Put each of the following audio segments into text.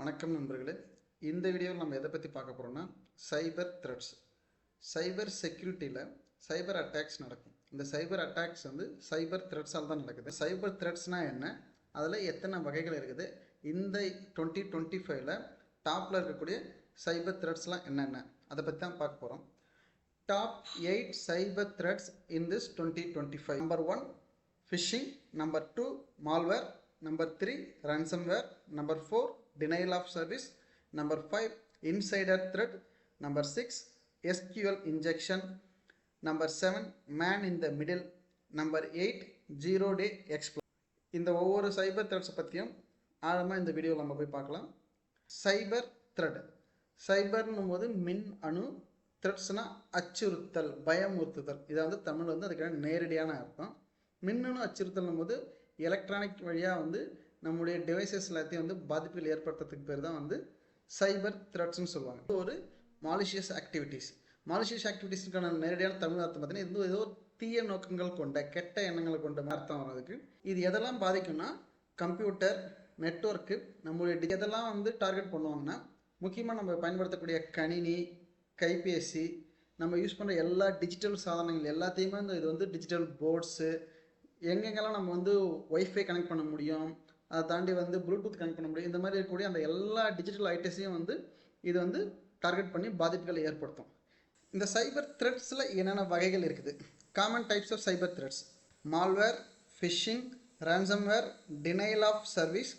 வணக்கம் நண்பர்களே. இந்த வீடியோவில் நம்ம எதை பற்றி பார்க்க போகிறோம்னா சைபர் த்ரெட்ஸ். சைபர் செக்யூரிட்டியில் சைபர் அட்டாக்ஸ் நடக்கும். இந்த சைபர் அட்டாக்ஸ் வந்து சைபர் த்ரெட்ஸால் தான் நடக்குது. சைபர் த்ரெட்ஸ்னால் என்ன, அதில் எத்தனை வகைகள் இருக்குது, இந்த 2025 டாப்பில் இருக்கக்கூடிய சைபர் த்ரெட்ஸ்லாம் என்னென்ன, அதை பற்றி தான் பார்க்க போகிறோம். Top 8 cyber threats in this 2025. Number 1 phishing, number 2 malware, number 3 ransomware, number 4 denial of service, number 5 insider threat, number 6 SQL injection, number 7 man in the middle, number 8 zero day exploit. இந்த ஒவ்வொரு சைபர் த்ரெட்ஸ் பற்றியும் ஆழமாக இந்த வீடியோவில் நம்ம போய் பார்க்கலாம். சைபர் thread, சைபர்னும் போது மின் அணு, த்ரெட்ஸ்னா அச்சுறுத்தல், பயமுறுத்துதல். இதை வந்து தமிழ் வந்து அதுக்கான நேரடியான அர்த்தம். மின்னணு அச்சுறுத்தல்னும் போது எலக்ட்ரானிக் வழியாக வந்து நம்முடைய டிவைசஸ் எல்லாத்தையும் வந்து பாதிப்புகள் ஏற்படுத்துறதுக்கு பேர் தான் வந்து சைபர் த்ரெட்ஸ்னு சொல்லுவாங்க. ஒரு மாலிஷியஸ் ஆக்டிவிட்டீஸ். மாலிஷியஸ் ஆக்டிவிட்டீஸுக்கான நேரடியான தமிழ் அர்த்தம் பார்த்தீங்கன்னா இது ஏதோ தீய நோக்கங்கள் கொண்ட, கெட்ட எண்ணங்களை கொண்ட அர்த்தம் வர்றதுக்கு. இது எதெல்லாம் பாதிக்கும்னா கம்ப்யூட்டர், நெட்வொர்க்கு, நம்மளுடைய எதெல்லாம் வந்து டார்கெட் பண்ணுவாங்கன்னா முக்கியமாக நம்ம பயன்படுத்தக்கூடிய கணினி, கைபேசி, நம்ம யூஸ் பண்ணுற எல்லா டிஜிட்டல் சாதனங்கள் எல்லாத்தையுமே இது வந்து டிஜிட்டல் போர்ட்ஸு, எங்கெங்கெல்லாம் நம்ம வந்து ஒய்ஃபை கனெக்ட் பண்ண முடியும், அதை தாண்டி வந்து ப்ளூடூத் கனெக்ட் பண்ண முடியும், இந்த மாதிரி இருக்கக்கூடிய அந்த எல்லா டிஜிட்டல் ஐட்டஸையும் வந்து இது வந்து டார்கெட் பண்ணி பாதிப்புகளை ஏற்படுத்தும். இந்த சைபர் த்ரெட்ஸில் என்னென்ன வகைகள் இருக்குது? Common types of cyber threats: malware, phishing, ransomware, denial of service,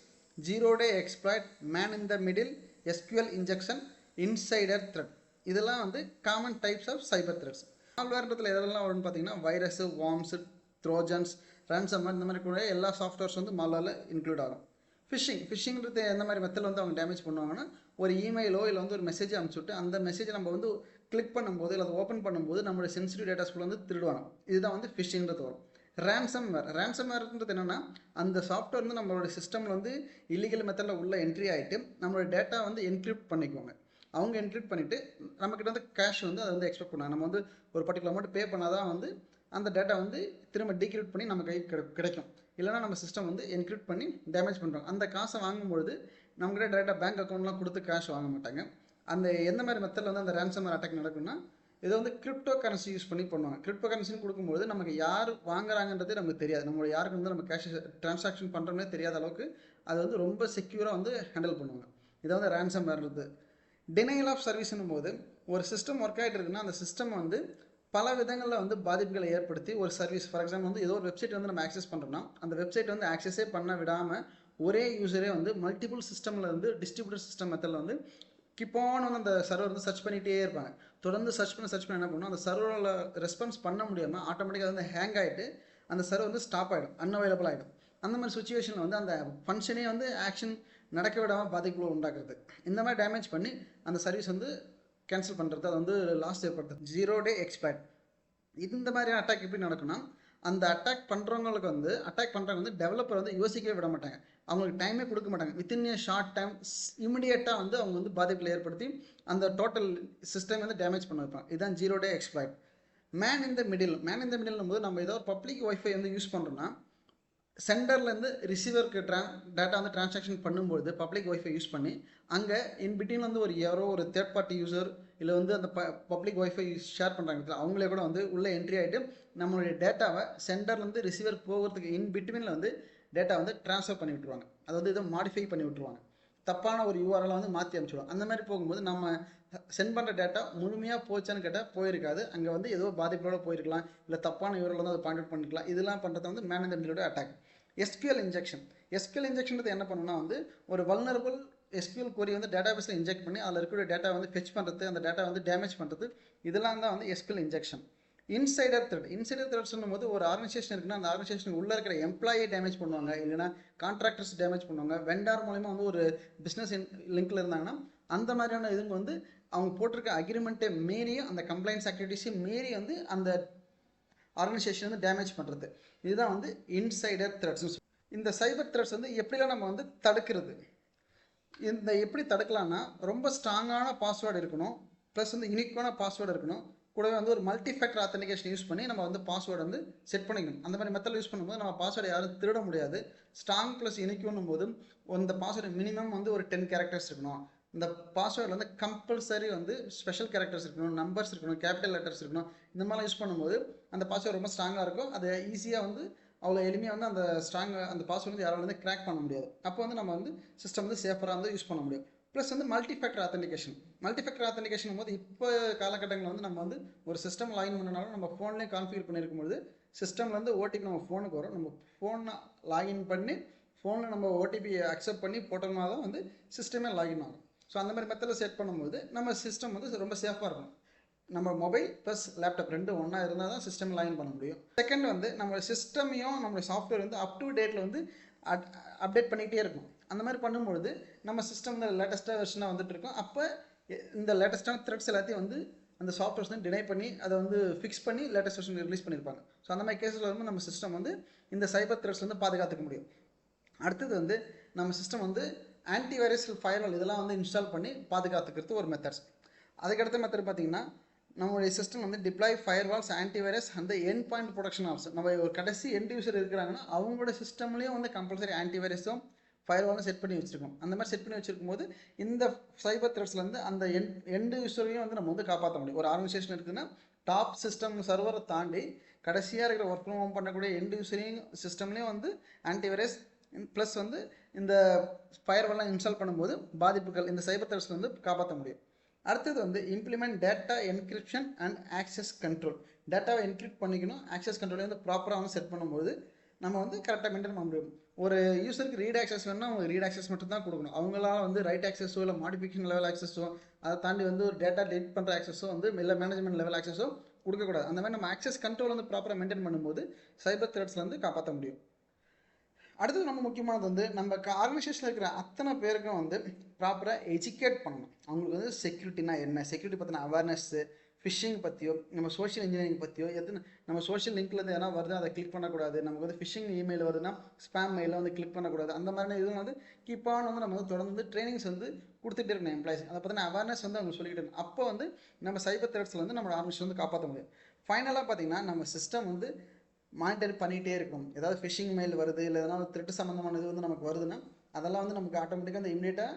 zero day exploit, man in the middle, SQL injection, insider threat. இதெல்லாம் வந்து common types of cyber threats. மால்வேர்ன்றதுல எதெல்லாம் வரும்னு பார்த்தீங்கன்னா வைரஸு, வார்ம்ஸு, ட்ரோஜன்ஸ், ransomware, இந்த மாதிரி கூட எல்லா சாஃப்ட்வேர்ஸ் வந்து மால்வேரில் இன்க்ளூட் ஆகும். ஃபிஷிங்கிறது எந்த மாதிரி மெத்தடில் வந்து அவங்க டேமேஜ் பண்ணுவாங்கன்னா, ஒரு இமெயிலோ இல்லை வந்து ஒரு மெசேஜ் அனுப்பிச்சுட்டு அந்த மெசேஜை நம்ம வந்து கிளிக் பண்ணும்போது இல்லை அதை ஓப்பன் பண்ணும்போது நம்மளுடைய சென்சிட்டிவ் டேட்டாஸ்குள்ள வந்து திருடுவாங்க. இதுதான் வந்து ஃபிஷிங்கிறது வரும். ரேன்சம்வேர்ன்றது என்னென்னா, அந்த சாஃப்ட்வேர் வந்து நம்மளோட சிஸ்டமில் வந்து இல்லீகல் மெத்தடில் உள்ள என்ட்ரி ஆகிட்டு நம்மளோட டேட்டா வந்து என்கிரிப்ட் பண்ணிக்குவாங்க. அவங்க என்கிரிப்ட் பண்ணிவிட்டு நம்மக்கிட்ட வந்து கேஷ் வந்து அதை வந்து எக்ஸ்பெக்ட் பண்ணுவாங்க. நம்ம வந்து ஒரு பர்டிகுலர் அமௌண்ட் பே பண்ணால் தான் வந்து அந்த டேட்டா வந்து திரும்ப டீக்ரிப்ட் பண்ணி நம்ம கைக்கு கிடைக்கும். இல்லைனா நம்ம சிஸ்டம் வந்து என்கிரிப்ட் பண்ணி டேமேஜ் பண்ணுறோம். அந்த காசை வாங்கும்பொழுது நம்மகிட்ட டேரெக்டாக பேங்க் அக்கௌண்ட்லாம் கொடுத்து கேஷ் வாங்க மாட்டாங்க. அந்த எந்த மாதிரி மெத்தடில் வந்து அந்த ransomware அட்டாக் நடக்கும்னா, இதை வந்து கிரிப்டோ கரன்சி யூஸ் பண்ணி பண்ணுவாங்க. கிரிப்டோ கரன்சின்னு கொடுக்கும்போது நமக்கு யார் வாங்குறாங்கன்றதே நமக்கு தெரியாது. நம்மளோட யாருக்கு வந்து நம்ம கேஷ் ட்ரான்சாக்ஷன் பண்ணுறோம்னே தெரியாத அளவுக்கு அது வந்து ரொம்ப செக்யூராக வந்து ஹேண்டில் பண்ணுவாங்க. இதை வந்து ransomware. டினைல் ஆஃப் சர்வீஸ்னும் போது ஒரு சிஸ்டம் ஒர்க் ஆகிட்டு இருக்குன்னா அந்த சிஸ்டம் வந்து பல விதங்களில் வந்து பாதிப்புகளை ஏற்படுத்தி ஒரு சர்வீஸ், ஃபார் எக்ஸாம்பிள் வந்து ஏதோ ஒரு வெப்சைட் வந்து நம்ம ஆக்சஸ் பண்ணுறோம்னா அந்த வெப்சைட் வந்து ஆக்சஸே பண்ண விடாமல் ஒரே யூஸரே வந்து மல்டிபிள் சிஸ்டமில் வந்து டிஸ்ட்ரிபியூட்டர் சிஸ்டம் மெத்தடில் வந்து கிப்போன்னு வந்து அந்த சர்வர் வந்து சர்ச் பண்ணிகிட்டே இருப்பாங்க. தொடர்ந்து சர்ச் பண்ண என்ன பண்ணும், அந்த சர்வரில் ரெஸ்பான்ஸ் பண்ண முடியாமல் ஆட்டோமேட்டிக்காக வந்து ஹேங் ஆகிட்டு அந்த சர்வர் வந்து ஸ்டாப் ஆகிடும், அன்அவைலபிள் ஆகிடும். அந்த மாதிரி சுச்சுவேஷனில் வந்து அந்த ஃபங்க்ஷனே வந்து ஆக்ஷன் நடக்க விடாமல் பாதிப்புகளை உண்டாக்குறது. இந்த மாதிரி டேமேஜ் பண்ணி அந்த சர்வீஸ் வந்து கேன்சல் பண்ணுறது, அது வந்து லாஸ் ஏற்படுத்துறது. Zero day எக்ஸ்பைட். இந்த மாதிரியான அட்டாக் எப்படி நடக்கும்னா, அந்த அட்டாக் பண்ணுறவங்களுக்கு வந்து டெவலப்பர் வந்து யோசிக்கவே விட மாட்டாங்க, அவங்களுக்கு டைமே கொடுக்க மாட்டாங்க. வித்தின் ஏ ஷார்ட் டைம் இமிடியேட்டாக வந்து அவங்க வந்து பாதிப்புகளை ஏற்படுத்தி அந்த டோட்டல் சிஸ்டம் வந்து டேமேஜ் பண்ண வைப்பாங்க. இதுதான் zero day exploit. Man in the middle போது நம்ம ஏதோ ஒரு பப்ளிக் ஒய்ஃபை வந்து யூஸ் பண்ணுறோம்னா சென்டர்லேருந்து ரிசீவருக்கு டேட்டா வந்து டிரான்சாக்ஷன் பண்ணும்போது பப்ளிக் ஒய்ஃபை யூஸ் பண்ணி அங்கே இன் பிட்வீன் வந்து யாரோ ஒரு தேர்ட் பார்ட்டி யூசர் இல்லை வந்து அந்த பப்ளிக் ஒய்ஃபை ஷேர் பண்ணுறாங்க, அவங்களே கூட வந்து உள்ளே என்ட்ரி ஆகிட்டு நம்மளுடைய டேட்டாவை சென்டர்லேருந்து ரிசீவர் போகிறதுக்கு இன் பிட்வீனில் வந்து டேட்டா வந்து ட்ரான்ஸ்ஃபர் பண்ணி விட்ருவாங்க. அதை வந்து இதை மாடிஃபை பண்ணி விட்ருவாங்க, தப்பான ஒரு யூஆர்எல் வந்து மாற்றி அனுப்பிச்சிடுவாங்க. அந்த மாதிரி போகும்போது நம்ம சென்ட் பண்ணுற டேட்டா முழுமையாக போச்சான்னு கேட்டால் போயிருக்காது. அங்கே வந்து ஏதோ பாதிப்போட போயிருக்கலாம், இல்லை தப்பான யூஆர்எல் வந்து அதை பாயிண்ட் அவுட் பண்ணிக்கலாம். இதெல்லாம் பண்ணுறது வந்து மேன் இன் த மிடிலோட அட்டாக். SQL இன்ஜெக்ஷன் என்ன பண்ணுன்னா வந்து ஒரு வல்னரபிள் SQL query வந்து டேட்டாபேஸில் இன்ஜெக்ட் பண்ணி அதில் இருக்கிற டேட்டா வந்து ஃபெச் பண்ணுறது, அந்த டேட்டா வந்து டேமேஜ் பண்ணுறது, இதெல்லாம் தான் வந்து SQL இன்ஜெக்ஷன். இன்சைடர் த்ரெட்ஸ்னும் போது ஒரு ஆர்கனைசேஷன் இருக்குன்னா அந்த ஆர்கனைசேஷனுக்கு உள்ளே இருக்கிற எம்ப்ளாயை டேமேஜ் பண்ணுவாங்க, இல்லைனா கான்ட்ராக்டர்ஸ் டேமேஜ் பண்ணுவாங்க, வெண்டார் மூலமா வந்து ஒரு பிஸ்னஸ் லிங்க்ல இருந்தாங்கன்னா அந்த மாதிரியான இதுங்க வந்து அவங்க போட்டிருக்க அக்ரிமெண்ட்டை மீறியும் அந்த கம்ப்ளைண்ட்ஸ் ஆக்டிவிட்டீஸையும் மீறி வந்து அந்த ஆர்கனைசேஷன் வந்து டேமேஜ் பண்ணுறது. இதுதான் வந்து இன்சைடர் த்ரெட்ஸ். இந்த சைபர் த்ரெட்ஸ் வந்து எப்படிலாம் நம்ம வந்து தடுக்கிறது, இந்த எப்படி தடுக்கலாம்னா ரொம்ப ஸ்ட்ராங்கான பாஸ்வேர்டு இருக்கணும், ப்ளஸ் வந்து யூனிக்கான பாஸ்வேர்டு இருக்கணும், கூடவே வந்து ஒரு மல்டி ஃபேக்டர் ஆத்தென்டிகேஷன் யூஸ் பண்ணி நம்ம வந்து பாஸ்வேர்டு வந்து செட் பண்ணிக்கணும். அந்த மாதிரி மெத்தட் யூஸ் பண்ணும்போது நம்ம பாஸ்வேர்டு யாரும் திருட முடியாது. ஸ்ட்ராங் ப்ளஸ் யூனிக்னும் போது இந்த பாஸ்வேர்டு மினிமம் வந்து ஒரு 10 கேரக்டர்ஸ் இருக்கணும். இந்த பாஸ்வேர்டில் வந்து கம்பல்சரி வந்து ஸ்பெஷல் கேரக்டர்ஸ் இருக்கணும், நம்பர்ஸ் இருக்கணும், கேபிட்டல் லெட்டர்ஸ் இருக்கணும். இந்த மாதிரிலாம் யூஸ் பண்ணும்போது அந்த பாஸ்வேர்டு ரொம்ப ஸ்ட்ராங்காக இருக்கும். அது ஈஸியாக வந்து அவ்வளோ எளிமையாக வந்து அந்த பாஸ்வேர்டு வந்து யாரால வந்து கிராக் பண்ண முடியாது. அப்போ வந்து நம்ம வந்து சிஸ்டம் வந்து சேஃபராக வந்து யூஸ் பண்ண முடியும். ப்ளஸ் வந்து மல்டி ஃபேக்டர் ஆத்தென்டிகேஷன் போது இப்போ காலகட்டங்களில் வந்து நம்ம வந்து ஒரு சிஸ்டம் லாகின் பண்ணனாலும் நம்ம ஃபோன்லேயே கான்ஃபிகர் பண்ணியிருக்கும்போது சிஸ்டம்லேருந்து ஓடிபி நம்ம ஃபோனுக்கு வரும். நம்ம ஃபோனை லாகின் பண்ணி ஃபோனில் நம்ம ஓடிபி அக்செப்ட் பண்ணி போட்டோம்னா தான் வந்து சிஸ்டமே லாகின் ஆகும். ஸோ அந்த மாதிரி மெத்தடில் செட் பண்ணும்போது நம்ம சிஸ்டம் வந்து ரொம்ப சேஃபாக இருக்கும். நம்ம மொபைல் ப்ளஸ் லேப்டாப் ரெண்டும் ஒன்றா இருந்தால் தான் சிஸ்டம் லாகின் பண்ண முடியும். செகண்ட் வந்து நம்ம சிஸ்டமையும் நம்மளுடைய சாஃப்ட்வேர் வந்து அப் டு டேட்டில் வந்து அப்டேட் பண்ணிகிட்டே இருக்கும். அந்த மாதிரி பண்ணும்பொழுது நம்ம சிஸ்டம் வந்து லேட்டஸ்ட்டாக வெர்ஷனாக வந்துட்டு இருக்கும். அப்போ இந்த லேட்டஸ்ட்டான த்ரெட்ஸ் எல்லாத்தையும் வந்து அந்த சாஃப்ட்வேர்ஸ் வந்து டினை பண்ணி அதை வந்து ஃபிக்ஸ் பண்ணி லேட்டஸ்ட் வெர்ஷன் ரிலீஸ் பண்ணியிருப்பாங்க. ஸோ அந்த மாதிரி கேஸில் வந்து நம்ம சிஸ்டம் வந்து இந்த சைபர் த்ரெட்ஸ் வந்து பாதுகாத்துக்க முடியும். அடுத்தது வந்து நம்ம சிஸ்டம் வந்து ஆன்டிவைரஸ் ஃபயர்வால் இதெல்லாம் வந்து இன்ஸ்டால் பண்ணி பாதுகாத்துக்கிறது ஒரு மெத்தட்ஸ். அதுக்கடுத்த மெத்தட் பார்த்தீங்கன்னா நம்மளுடைய சிஸ்டம் வந்து டிப்ளாய் ஃபயர்வால்ஸ், ஆன்டிவைரஸ் அந்த எண்ட் பாயிண்ட் ப்ரொடக்ஷன் ஆப்ஷன். நம்ம ஒரு கடைசி எண்ட் யூசர் இருக்கிறாங்கன்னா அவங்களோட சிஸ்டம்லேயும் வந்து கம்பல்சரி ஆன்டிவைரஸும் ஃபயர்வாலும் செட் பண்ணி வச்சுருக்கோம். அந்த மாதிரி செட் பண்ணி வச்சிருக்கும் போது இந்த சைபர் த்ரெட்ஸ்லேருந்து அந்த எண்டு யூசரையும் வந்து நம்ம வந்து காப்பாற்ற முடியும். ஒரு ஆர்கனைசேஷன் இருக்குதுன்னா டாப் சிஸ்டம் சர்வரை தாண்டி கடைசியாக இருக்கிற ஒர்க் ஃப்ரம் ஹோம் பண்ணக்கூடிய எண்டு யூசரையும் சிஸ்டம்லேயும் வந்து ஆன்டிவைரஸ் ப்ளஸ் வந்து இந்த ஃபயர்வால்லாம் இன்ஸ்டால் பண்ணும்போது பாதிப்புகள் இந்த சைபர் த்ரெட்ஸ்ல வந்து காப்பாற்ற முடியும். அடுத்தது வந்து implement data encryption and access control. டேட்டாவை என்கிரிப்ட் பண்ணிக்கணும், ஆக்சஸ் கண்ட்ரோலை வந்து ப்ராப்பராக வந்து செட் பண்ணும்போது நம்ம வந்து கரெக்டாக மெயின்டைன் பண்ண முடியும். ஒரு யூசருக்கு ரீட் ஆக்சஸ் வேணும்னா அவங்க ரீட் ஆக்சஸ் மட்டும் தான் கொடுக்கணும். அவங்களால வந்து ரைட் ஆக்சஸோ இல்லை மாடிஃபிகேஷன் லெவல் ஆக்சஸோ அதை தாண்டி வந்து ஒரு டேட்டா டெலிட் பண்ணுற ஆக்சஸோ வந்து இல்லை மேனேஜ்மெண்ட் லெவல் ஆக்சஸோ கொடுக்கக்கூடாது. அந்த மாதிரி நம்ம ஆக்சஸ் கண்ட்ரோல் வந்து ப்ராப்பராக மெயின்டைன் பண்ணும்போது சைபர் த்ரெட்ஸ்லேருந்து காப்பாற்ற முடியும். அடுத்தது ரொம்ப முக்கியமானது வந்து நம்ம ஆர்கனைசேஷனில் இருக்கிற அத்தனை பேருக்கும் வந்து ப்ராப்பராக எஜுகேட் பண்ணணும். அவங்களுக்கு வந்து செக்யூரிட்டினா என்ன, செக்யூரிட்டி பற்றின அவேர்னஸ்ஸு, ஃபிஷிங் பற்றியோ நம்ம சோஷியல் இன்ஜினியரிங் பற்றியோ நம்ம சோஷியல் லிங்க்லேருந்து எதனா வருது அதை கிளிக் பண்ணக்கூடாது. நமக்கு வந்து ஃபிஷிங் இமெயில் வருதுன்னா ஸ்பேம் மெயிலில் வந்து கிளிக் பண்ணக்கூடாது. அந்த மாதிரியான இதெல்லாம் வந்து கீப்பான வந்து நம்ம வந்து தொடர்ந்து ட்ரைனிங்ஸ் வந்து கொடுத்துட்டே இருக்கணும் எம்ப்ளாயிஸ். அதை பற்றின அவேர்னஸ் வந்து அவங்க சொல்லிக்கிட்டு இருக்கணும். அப்போ வந்து நம்ம சைபர் த்ரெட்ஸில் வந்து நம்ம ஆர்கனைசேஷன் வந்து காப்பாற்ற முடியும். ஃபைனலாக பார்த்தீங்கன்னா நம்ம சிஸ்டம் வந்து மானிட்டர் பண்ணிகிட்டே இருக்கும். ஏதாவது ஃபிஷிங் மெயில் வருது இல்லை எதனா த்ரெட் சம்மந்தமானது வந்து நமக்கு வருதுன்னா அதெல்லாம் வந்து நமக்கு ஆட்டோமேட்டிக்காக அந்த இமீடியட்டாக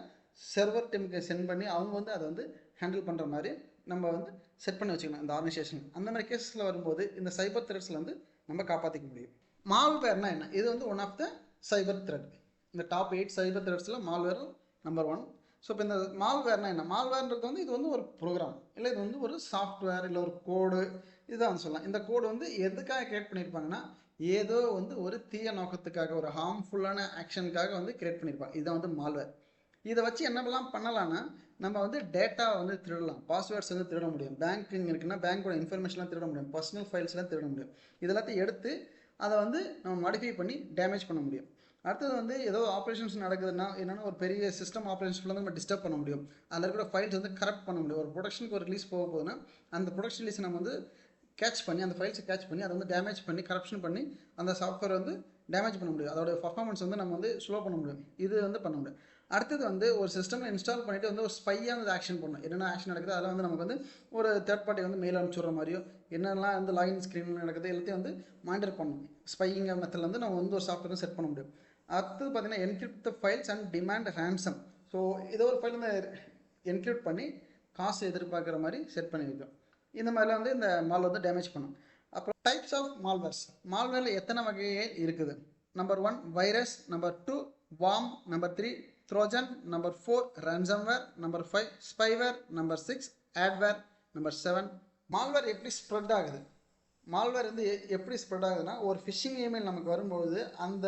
சர்வர் டீமுக்கு சென்ட் பண்ணி அவங்க வந்து அதை வந்து ஹேண்டில் பண்ணுற மாதிரி நம்ம வந்து செட் பண்ணி வச்சுக்கணும் இந்த ஆர்கனைசேஷன். அந்த மாதிரி கேஸில் வரும்போது இந்த சைபர் த்ரெட்ஸில் வந்து நம்ம காப்பாற்றிக்க முடியும். மால்வேர்னா என்ன? இது வந்து one of the cyber threat. இந்த டாப் 8 சைபர் த்ரெட்ஸில் மால்வேர் நம்பர் 1. ஸோ இப்போ இந்த மால்வேர்னா என்ன? மால்வேர்ன்றது வந்து இது வந்து ஒரு ப்ரோக்ராம் இல்லை இது வந்து ஒரு சாஃப்ட்வேர் இல்லை ஒரு கோடு இதுதான் வந்து சொல்லலாம். இந்த கோடு வந்து எதுக்காக கிரியேட் பண்ணியிருப்பாங்கன்னா ஏதோ வந்து ஒரு தீய நோக்கத்துக்காக ஒரு ஹார்ம்ஃபுல்லான ஆக்ஷனுக்காக வந்து கிரியேட் பண்ணியிருப்பாங்க. இதுதான் வந்து மால்வேர். இதை வச்சு என்னெல்லாம் பண்ணலான்னா நம்ம வந்து டேட்டா வந்து திருடலாம், பாஸ்வேர்ட்ஸ் வந்து திருட முடியும், பேங்கிங் இருக்குன்னா பேங்கோட இன்ஃபர்மேஷன்லாம் திருட முடியும், பர்சனல் ஃபைல்ஸ்லாம் திருட முடியும். இதெல்லாத்தையும் எடுத்து அதை வந்து நம்ம மாடிஃபை பண்ணி டேமேஜ் பண்ண முடியும். அடுத்தது வந்து ஏதோ ஆப்ரேஷன்ஸ் நடக்குதுன்னா என்னென்னா ஒரு பெரிய சிஸ்டம் ஆப்ரேஷன்ஸ்ல வந்து நம்ம டிஸ்டர்ப் பண்ண முடியும். அதில் இருக்கிற ஃபைல்ஸ் வந்து கரெக்ட் பண்ண முடியும். ஒரு ப்ரொடக்ஷனுக்கு ஒரு ரிலீஸ் போக போகுதுன்னா அந்த ப்ரொடக்ஷன் ரிலீஸ் நம்ம வந்து கேட்ச் பண்ணி அந்த ஃபைல்ஸை கேட்ச் பண்ணி அதை வந்து டேமேஜ் பண்ணி கரப்ஷன் பண்ணி அந்த சாஃப்ட்வேர் வந்து டேமேஜ் பண்ண முடியும். அதோட பர்ஃபார்மன்ஸ் வந்து நம்ம வந்து ஸ்லோ பண்ண முடியும். இது வந்து பண்ண முடியும். அடுத்தது வந்து ஒரு சிஸ்டமில் இன்ஸ்டால் பண்ணிவிட்டு வந்து ஒரு ஸ்பையாக வந்து ஆக்ஷன் பண்ணணும். என்னென்ன ஆக்ஷன் நடக்குது அதெல்லாம் வந்து நமக்கு வந்து ஒரு தேர்ட் பார்ட்டி வந்து மெயில் அனுப்பிச்சுடுற மாதிரியோ என்னெல்லாம் வந்து லாகின் ஸ்க்ரீன் நடக்குது எல்லாத்தையும் வந்து மானிட்டர் பண்ணணும். ஸ்பையிங் மெத்தடில் வந்து நம்ம வந்து ஒரு சாஃப்ட்வேர் செட் பண்ண முடியும். அடுத்தது பார்த்தீங்கன்னா encrypt the files and demand ransom. So ஏதோ ஒரு ஃபைல் வந்து என்கிரிப்ட் பண்ணி காசு எதிர்பார்க்குற மாதிரி செட் பண்ணி வைக்கும். இந்த மாதிரிலாம் வந்து இந்த மால் வந்து டேமேஜ் பண்ணும். அப்புறம் டைப்ஸ் ஆஃப் மால்வேர்ஸ். மால்வேரில் எத்தனை வகைகள் இருக்குது? Number 1 virus, number 2 warm, number 3 Trojan, number 4 ransomware, number 5 spyware, number 6 adware, number 7 malware எப்படி ஸ்ப்ரெட் ஆகுது? மால்வேர் வந்து எப்படி ஸ்ப்ரெட் ஆகுதுன்னா ஒரு ஃபிஷிங் இமெயில் நமக்கு வரும்போது அந்த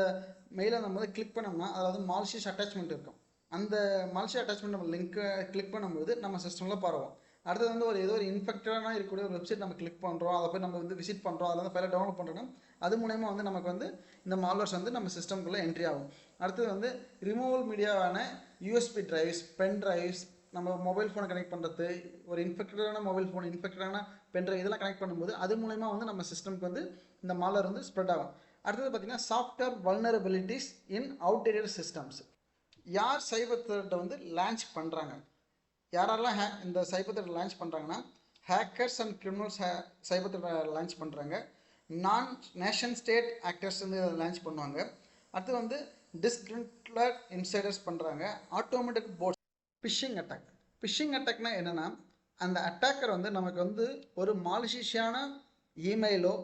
மெயிலை நம்ம வந்து கிளிக் பண்ணோம்னா அதாவது மால்ஷியஸ் அட்டாச்மெண்ட் இருக்கும். அந்த மால்ஷியஸ் அட்டாச்மெண்ட் நம்ம லிங்க்கை கிளிக் பண்ணும்போது நம்ம சிஸ்டமில் பரவும். அடுத்தது வந்து ஏதோ ஒரு இன்ஃபெக்டடாக இருக்கக்கூடிய ஒரு வெப்சைட் நம்ம கிளிக் பண்ணுறோம், அதை போய் நம்ம வந்து விசிட் பண்ணுறோம், அதில் வந்து ஃபைலை டவுன்லோட் பண்ணுறோன்னா அது மூலயமா வந்து நமக்கு வந்து இந்த மால்வேர்ஸ் வந்து நம்ம சிஸ்டம்குள்ளே என்ட்ரி ஆகும். அடுத்தது வந்து ரிமூவல் மீடியாவான யூஎஸ்பி டிரைவ்ஸ், பென் டிரைவ்ஸ், நம்ம மொபைல் ஃபோனை கனெக்ட் பண்ணுறது, ஒரு இன்ஃபெக்டடான மொபைல் ஃபோன், இன்ஃபெக்டடான பென் டிரைவ் இதெல்லாம் கனெக்ட் பண்ணும்போது அது மூலயமா வந்து நம்ம சிஸ்டம்க்கு வந்து இந்த மால்வேர் வந்து ஸ்ப்ரெட் ஆகும். அடுத்தது பார்த்திங்கன்னா software vulnerabilities in outdated systems. யார் சைபர் த்ரெட்டை வந்து லான்ச் பண்ணுறாங்க, யாரெல்லாம் இந்த சைபர் த்ரெட் லான்ச் பண்ணுறாங்கன்னா hackers and criminals cyber threat launch பண்ணுறாங்க. நான் நேஷன் ஸ்டேட் ஆக்டர்ஸ் வந்து லான்ச் பண்ணுவாங்க. அடுத்து வந்து டிஸ்கிரிமினேட்டட் இன்சைடர்ஸ் பண்ணுறாங்க. Automatic bots. ஃபிஷிங் அட்டாக்னா என்னென்னா, அந்த அட்டாக்கர் வந்து நமக்கு வந்து ஒரு மாலிஷியஸான இமெயிலோ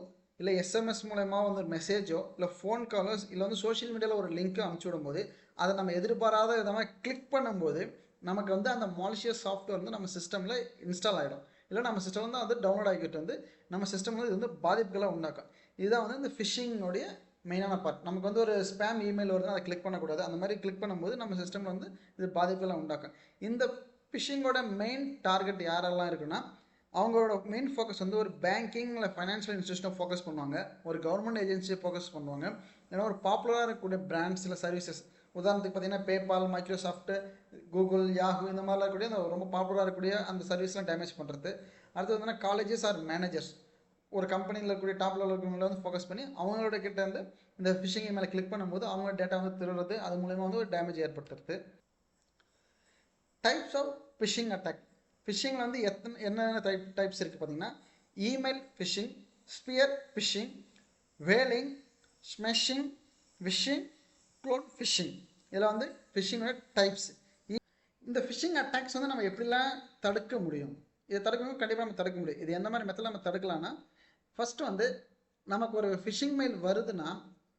இல்லை எஸ்எம்எஸ் மூலயமா வந்து ஒரு மெசேஜோ இல்லை ஃபோன் காலோ இல்லை வந்து சோஷியல் மீடியாவில் ஒரு லிங்க்கோ அனுப்பிச்சி விடும்போது அதை நம்ம எதிர்பாராத விதமாக கிளிக் பண்ணும்போது நமக்கு வந்து அந்த மாலிஷியஸ் சாஃப்ட்வேர் வந்து நம்ம சிஸ்டமில் இன்ஸ்டால் ஆகிடும். இல்லை நம்ம சிஸ்டம் வந்து அது டவுன்லோட் ஆகிக்கிட்டு வந்து நம்ம சிஸ்டம் வந்து இது வந்து பாதிப்புகளை உண்டாக்கும். இதுதான் வந்து இந்த ஃபிஷிங்கோடைய மெயினான பார்ட். நமக்கு வந்து ஒரு ஸ்பேம் இமெயில் வருதுன்னா அதை கிளிக் பண்ணக்கூடாது. அந்த மாதிரி கிளிக் பண்ணும்போது நம்ம சிஸ்டமில் வந்து இது பாதிப்புகளை உண்டாக்கும். இந்த ஃபிஷிங்கோட மெயின் டார்கெட் யாரெல்லாம் இருக்குன்னா, அவங்களோட மெயின் ஃபோக்கஸ் வந்து ஒரு பேங்கிங் இல்லை ஃபைனான்ஷியல் இன்ஸ்டியூஷனை ஃபோக்கஸ் பண்ணுவாங்க, ஒரு கவர்மெண்ட் ஏஜென்சியை ஃபோக்கஸ் பண்ணுவாங்க, ஏன்னா ஒரு பாப்புலராக இருக்கக்கூடிய பிராண்ட்ஸ் இல்லை சர்வீசஸ். உதாரணத்துக்கு பார்த்தீங்கன்னா பேபால், மைக்ரோசாஃப்ட், கூகுள், யாஹூ இந்த மாதிரிலாம் இருக்கக்கூடிய அந்த ரொம்ப பாப்புலராக இருக்கக்கூடிய அந்த சர்வீஸ்லாம் டேமேஜ் பண்ணுறது. அடுத்து வந்து காலேஜஸ் ஆர் மேனேஜர்ஸ், ஒரு கம்பெனியில் இருக்கக்கூடிய டாப் லெவலில் இருக்கவங்கள வந்து ஃபோக்கஸ் பண்ணி அவங்களோட கிட்ட வந்து இந்த ஃபிஷிங் மேலே கிளிக் பண்ணும்போது அவங்களோட டேட்டா வந்து திருடுறது, அது மூலயமா வந்து ஒரு டேமேஜ் ஏற்படுத்துறது. Types of phishing attack. ஃபிஷிங்கில் வந்து என்னென்ன டைப்ஸ் இருக்குது பார்த்தீங்கன்னா, email phishing, spear phishing, whaling, smishing, vishing, clone phishing. இதில் வந்து ஃபிஷிங்கோட டைப்ஸ். இந்த ஃபிஷிங் அட்டாக்ஸ் வந்து நம்ம எப்படிலாம் தடுக்க முடியும்? இதை தடுக்கணும், கண்டிப்பாக நம்ம தடுக்க முடியும். இது எந்த மாதிரி மெத்தடில் நம்ம தடுக்கலாம்னா, ஃபஸ்ட்டு வந்து நமக்கு ஒரு ஃபிஷிங் மெயில் வருதுன்னா,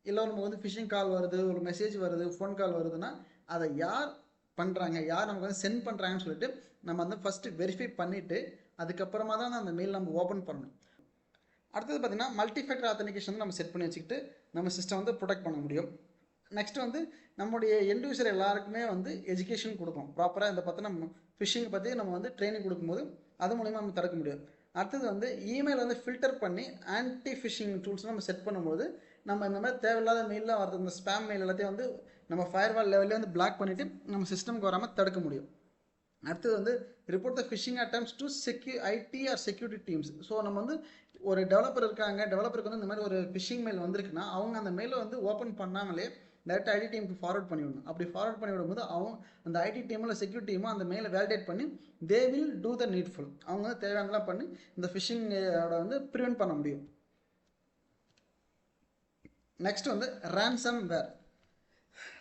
இல்லை நமக்கு வந்து ஃபிஷிங் கால் வருது, ஒரு மெசேஜ் வருது, ஃபோன் கால் வருதுன்னா, அதை யார் பண்ணுறாங்க, யார் நமக்கு வந்து சென்ட் பண்ணுறாங்கன்னு சொல்லிட்டு நம்ம வந்து ஃபஸ்ட்டு வெரிஃபை பண்ணிவிட்டு அதுக்கப்புறமா தான் அந்த மெயில் நம்ம ஓப்பன் பண்ணணும். அடுத்தது பார்த்திங்கன்னா மல்டிஃபேக்டர் ஆத்தென்டிகேஷன் வந்து நம்ம செட் பண்ணி வச்சுக்கிட்டு நம்ம சிஸ்டம் வந்து ப்ரொடெக்ட் பண்ண முடியும். நெக்ஸ்ட் வந்து நம்முடைய எண்ட் யூசர் எல்லாருக்குமே வந்து எஜுகேஷன் கொடுக்கும். ப்ராப்பராக இந்த பற்றி நம்ம ஃபிஷிங் பற்றி நம்ம வந்து ட்ரைனிங் கொடுக்கும்போது அது மூலிமா நம்ம தடுக்க முடியும். அடுத்தது வந்து இமெயில் வந்து ஃபில்டர் பண்ணி ஆன்டி ஃபிஷிங் டூல்ஸ் நம்ம செட் பண்ணும்போது நம்ம இந்த மாதிரி தேவையில்லாத மெயிலில் வரது, இந்த ஸ்பேம் மெயில் எல்லாத்தையும் வந்து நம்ம ஃபயர்வால் லெவலில் வந்து பிளாக் பண்ணிவிட்டு நம்ம சிஸ்டம்க்கு வராமல் தடுக்க முடியும். அடுத்தது வந்து report the phishing attempts to IT or security teams. So நம்ம வந்து ஒரு டெவலப்பர் இருக்காங்க, டெவலப்பருக்கு வந்து இந்த மாதிரி ஒரு ஃபிஷிங் மெயில் வந்திருக்குன்னா அவங்க அந்த மெயிலை வந்து ஓப்பன் பண்ணாமலே டேரெக்டாக ஐடி டீமுக்கு ஃபார்வர்ட் பண்ணிவிடணும். அப்படி ஃபார்வர்ட் பண்ணி விடும்போது அவங்க அந்த ஐடி டீமோ இல்லை செக்யூரிட்டி டீமோ அந்த மெயிலை வேலிடேட் பண்ணி they will do the needful. அவங்க வந்து தேவையானலாம் பண்ணி இந்த ஃபிஷிங்கோட வந்து ப்ரிவென்ட் பண்ண முடியும். நெக்ஸ்ட் வந்து ரேன்சம் வேர்.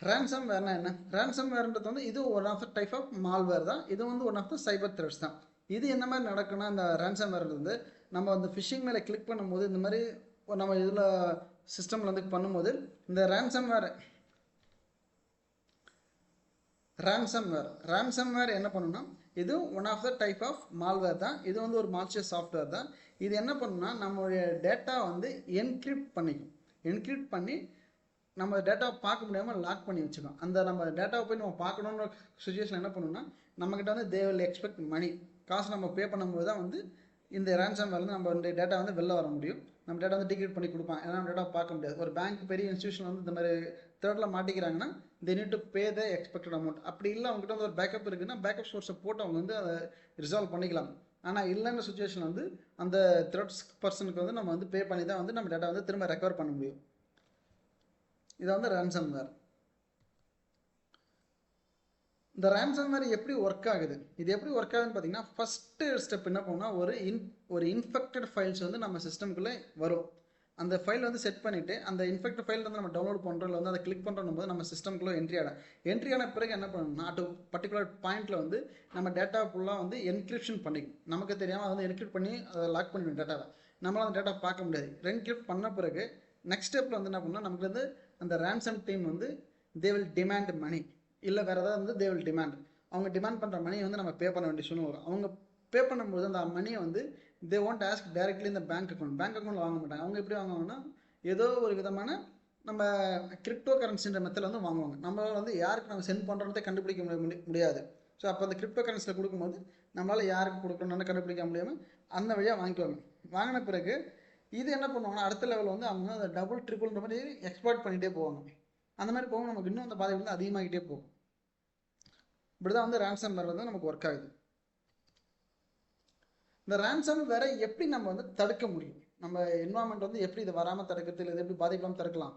ரேன்சம் வேர்னா என்ன? ரேன்சம் வேர்ன்றது வந்து இது one of the type of malware தான். இது வந்து one of the cyber threats தான். இது என்ன மாதிரி நடக்குன்னா, இந்த ரேன்சம் வேர்ன்றது வந்து நம்ம அந்த ஃபிஷிங் மேலே கிளிக் பண்ணும்போது இந்த மாதிரி நம்ம இதில் சிஸ்டமில் வந்து பண்ணும்போது இந்த ரேன்சம் வேர் என்ன பண்ணுன்னா, இது one of the type of malware தான். இது வந்து ஒரு மால்ஷியஸ் சாஃப்ட்வேர் தான். இது என்ன பண்ணுன்னா, நம்மளுடைய டேட்டா வந்து என்கிரிப்ட் பண்ணி நம்ம டேட்டாவை பார்க்க முடியாமல் லாக் பண்ணி வச்சுக்கோம். அந்த நம்ம டேட்டாவை போய் நம்ம பார்க்கணுன்ற சுச்சுவேஷன் என்ன பண்ணணும்னா, நம்மக்கிட்ட வந்து தே வில் எக்ஸ்பெக்ட் மணி, காசு நம்ம பே பண்ணும்போது தான் வந்து இந்த ரேன்சம் வேர்லேருந்து நம்ம டேட்டா வந்து வெளில வர முடியும். நம்ம டேட்டா வந்து டிக்ரீட் பண்ணி கொடுப்பாங்க, ஏன்னா நம்ம டேட்டா பார்க்க முடியாது. ஒரு பேங்க், பெரிய இன்ஸ்டியூஷன் வந்து இந்த மாதிரி தேர்டில் மாட்டிக்கிறாங்கன்னா they need to pay the expected amount. அப்படி இல்லை அவங்ககிட்ட வந்து ஒரு பேக்கப் இருக்குன்னா பேக்கப் சோர்ஸை போட்டு அவங்க வந்து அதை ரிசால்வ் பண்ணிக்கலாம். ஆனால் இல்லைன்ற சுச்சுவேஷன் வந்து அந்த த்ரெட்ஸ் பர்சனுக்கு வந்து நம்ம வந்து பே பண்ணி தான் வந்து நம்ம டேட்டா வந்து திரும்ப ரெக்கவர் பண்ண முடியும். இது வந்து ரேன்சம் வேர். இந்த ரேன்சம் வேர் எப்படி ஒர்க் ஆகுது? இது எப்படி ஒர்க் ஆகுதுன்னு பார்த்தீங்கன்னா, ஃபஸ்ட்டு ஸ்டெப் என்ன பண்ணால் ஒரு இன்ஃபெக்டட் ஃபைல்ஸ் வந்து நம்ம சிஸ்டம்குள்ளே வரும். அந்த ஃபைல் வந்து செட் பண்ணிவிட்டு அந்த இன்ஃபெக்டட் ஃபைல் வந்து நம்ம டவுன்லோட் பண்ணுறோம், இல்லை வந்து அதை கிளிக் பண்ணுறோம் போது நம்ம சிஸ்டம்குள்ளே என்ட்ரி ஆன பிறகு என்ன பண்ணணும்னா, பர்டிகுலர் பாயிண்ட்டில் வந்து நம்ம டேட்டா ஃபுல்லாக வந்து என்கிரிப்ஷன் பண்ணிக்கும். நமக்கு தெரியாமல் அதை வந்து என்கிரிப்ட் பண்ணி அதை லாக் பண்ணிவிடும் டேட்டாவை. நம்மளால் அந்த டேட்டா பார்க்க முடியாது. என்கிரிப்ட் பண்ண பிறகு நெக்ஸ்ட் ஸ்டெப்பில் வந்து என்ன பண்ணால், நமக்கு வந்து அந்த ரேன்சம் டீம் வந்து தே வில் டிமாண்ட் மணி, இல்லை வேறு ஏதாவது வந்து தே வில் டிமாண்ட். அவங்க டிமாண்ட் பண்ணுற மணியை வந்து நம்ம பே பண்ண வேண்டிய சூழ்நிலை வரும். அவங்க பே பண்ணும்போது அந்த மணியை வந்து தே வாண்ட் ஆஸ்க் டைரக்ட்லி இந்த பேங்க் அக்கௌண்ட்டில் வாங்க மாட்டாங்க. அவங்க எப்படி வாங்குவாங்கன்னா, ஏதோ ஒரு விதமான நம்ம கிரிப்டோ கரன்சின்ற மெத்தடில் வந்து வாங்குவாங்க. நம்ம வந்து யாருக்கு நம்ம சென்ட் பண்ணுறதே கண்டுபிடிக்க முடியாது. ஸோ அப்போ அந்த கிரிப்டோ கரன்சியில் கொடுக்கும்போது நம்மளால் யாருக்கு கொடுக்கணும்னு கண்டுபிடிக்க முடியாமல் அந்த வழியாக வாங்கிக்குவாங்க. வாங்கின பிறகு இது என்ன பண்ணுவாங்கன்னா, அடுத்த லெவலில் வந்து அவங்க அந்த டபுள் ட்ரிபிள்ன்ற மாதிரி எக்ஸ்போர்ட் பண்ணிகிட்டே போவாங்க. அந்த மாதிரி போகும் நமக்கு இன்னும் அந்த பாதிப்பு வந்து அதிகமாகிட்டே போகும். இப்படி தான் வந்து ரேன்சம் வேர் வந்து நமக்கு ஒர்க் ஆகுது. இந்த ரேன்சம் வேரை எப்படி நம்ம வந்து தடுக்க முடியும்? நம்ம என்வாயன்மெண்ட் வந்து எப்படி இது வராமல் தடுக்கிறது, இல்லை இது எப்படி பாதிக்காமல் தடுக்கலாம்?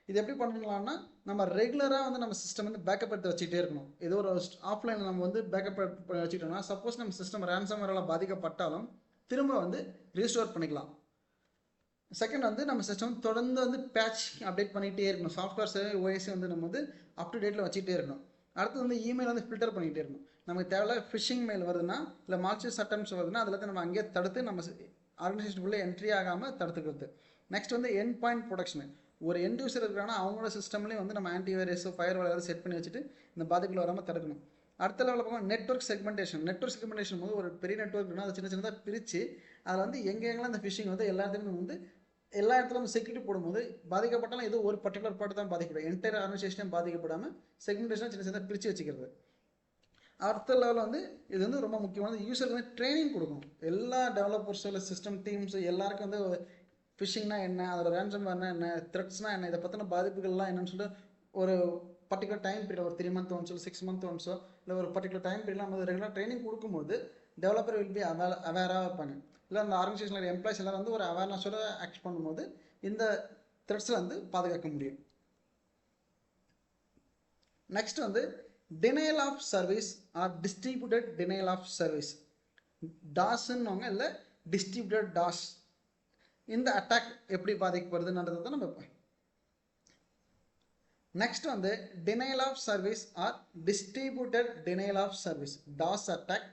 இது எப்படி பண்ணலாம்னா, நம்ம ரெகுலராக வந்து நம்ம சிஸ்டம் வந்து பேக்கப் எடுத்து வச்சுக்கிட்டே இருக்கணும். ஏதோ ஒரு ஆஃப்லைனில் நம்ம வந்து பேக்கப் வச்சுக்கிட்டோம்னா, சப்போஸ் நம்ம சிஸ்டம் ரேன்சம் வேரால் பாதிக்கப்பட்டாலும் திரும்ப வந்து ரீஸ்டோர் பண்ணிக்கலாம். செகண்ட் வந்து நம்ம சிஸ்டம் தொடர்ந்து வந்து பேட்ச் அப்டேட் பண்ணிகிட்டே இருக்கணும். சாஃப்ட்வேர்ஸ் ஓஎஸ் வந்து நம்ம வந்து அப் டு டேட்டில் வச்சுட்டே இருக்கணும். அடுத்து வந்து இமெயில் வந்து ஃபில்டர் பண்ணிகிட்டே இருக்கணும். நமக்கு தேவையில்ல ஃபிஷிங் மெயில் வருதுன்னா இல்லை மால்சியஸ் அட்டம்ஸ் வருதுன்னா அதில் நம்ம அங்கேயே தடுத்து நம்ம ஆர்கனைசேஷனுக்குள்ளே என்ட்ரி ஆகாமல் தடுத்துக்கிறது. நெக்ஸ்ட் வந்து எண்ட் பாயிண்ட் ப்ரொடக்ஷன். ஒரு எண்ட் யூசர் இருக்கிறாங்கன்னா அவங்களோட சிஸ்டம்லேயும் வந்து நம்ம ஆன்டிவைரஸ் ஃபயர் வால் செட் பண்ணி வச்சுட்டு இந்த பாதிப்புகள் வராமல் தடுக்கணும். அடுத்த லெவலில் பார்க்கணும் நெட்வொர்க் செக்மெண்டேஷன். நெட்வொர்க் செக்மெண்டேஷன் போது ஒரு பெரிய நெட்வொர்க்னா அதை சின்ன சின்னதாக பிரித்து அதில் வந்து எங்கெங்கெல்லாம் இந்த ஃபிஷிங் வந்து எல்லாத்துக்கும் வந்து எல்லா இடத்துலையும் செக்யூரிட்டி போடும்போது பாதிக்கப்பட்டாலும் ஏதோ ஒரு பர்டிகுலர் பார்ட் தான் பாதிக்கப்படும். என்டையர் ஆர்கனைசேஷனையும் பாதிக்கப்படாமல் செக்மெண்டேஷன் சின்ன சின்ன பிரித்து வச்சுக்கிறது. அடுத்த லெவலில் வந்து இது வந்து ரொம்ப முக்கியமானது. யூசருக்கு வந்து ட்ரைனிங் கொடுக்கணும். எல்லா டெவலப்பர்ஸ் இல்லை சிஸ்டம் டீம்ஸ் எல்லாருக்கும் வந்து ஃபிஷிங்னா என்ன, அதோட ரேன்சம்வேர்னா என்ன, த்ரெட்ஸ்னா என்ன, இதை பற்றின பாதிப்புகள்லாம் என்னன்னு சொல்லிட்டு ஒரு பர்டிகுலர் டைம் பீரியட் ஒரு 3 months ஒன்ஸோ 6 months ஒன்ஸோ இல்லை ஒரு பர்டிகுலர் டைம் பீரியட்லாம் நம்ம ரெகுலர் ட்ரைனிங் கொடுக்கும்போது டெவலப்பர் வில் பி அவேராக இருப்பாங்க. இல்லை அந்த ஆர்கனைசேஷனில் எம்ப்ளாய்ஸ் எல்லோரும் வந்து ஒரு அவேர்னஸோட ஆக்ட் பண்ணும்போது இந்த த்ரெட்ஸில் வந்து பாதுகாக்க முடியும். நெக்ஸ்ட் வந்து denial of service or distributed denial of service. டாஸ்ன்னு இல்லை டிஸ்ட்ரிபியூட்டட் டாஸ். இந்த அட்டாக் எப்படி பாதிக்கப்படுதுன்றது தான் நம்ம பார்ப்போம். நெக்ஸ்ட் வந்து denial of service or distributed denial of service. DoS attack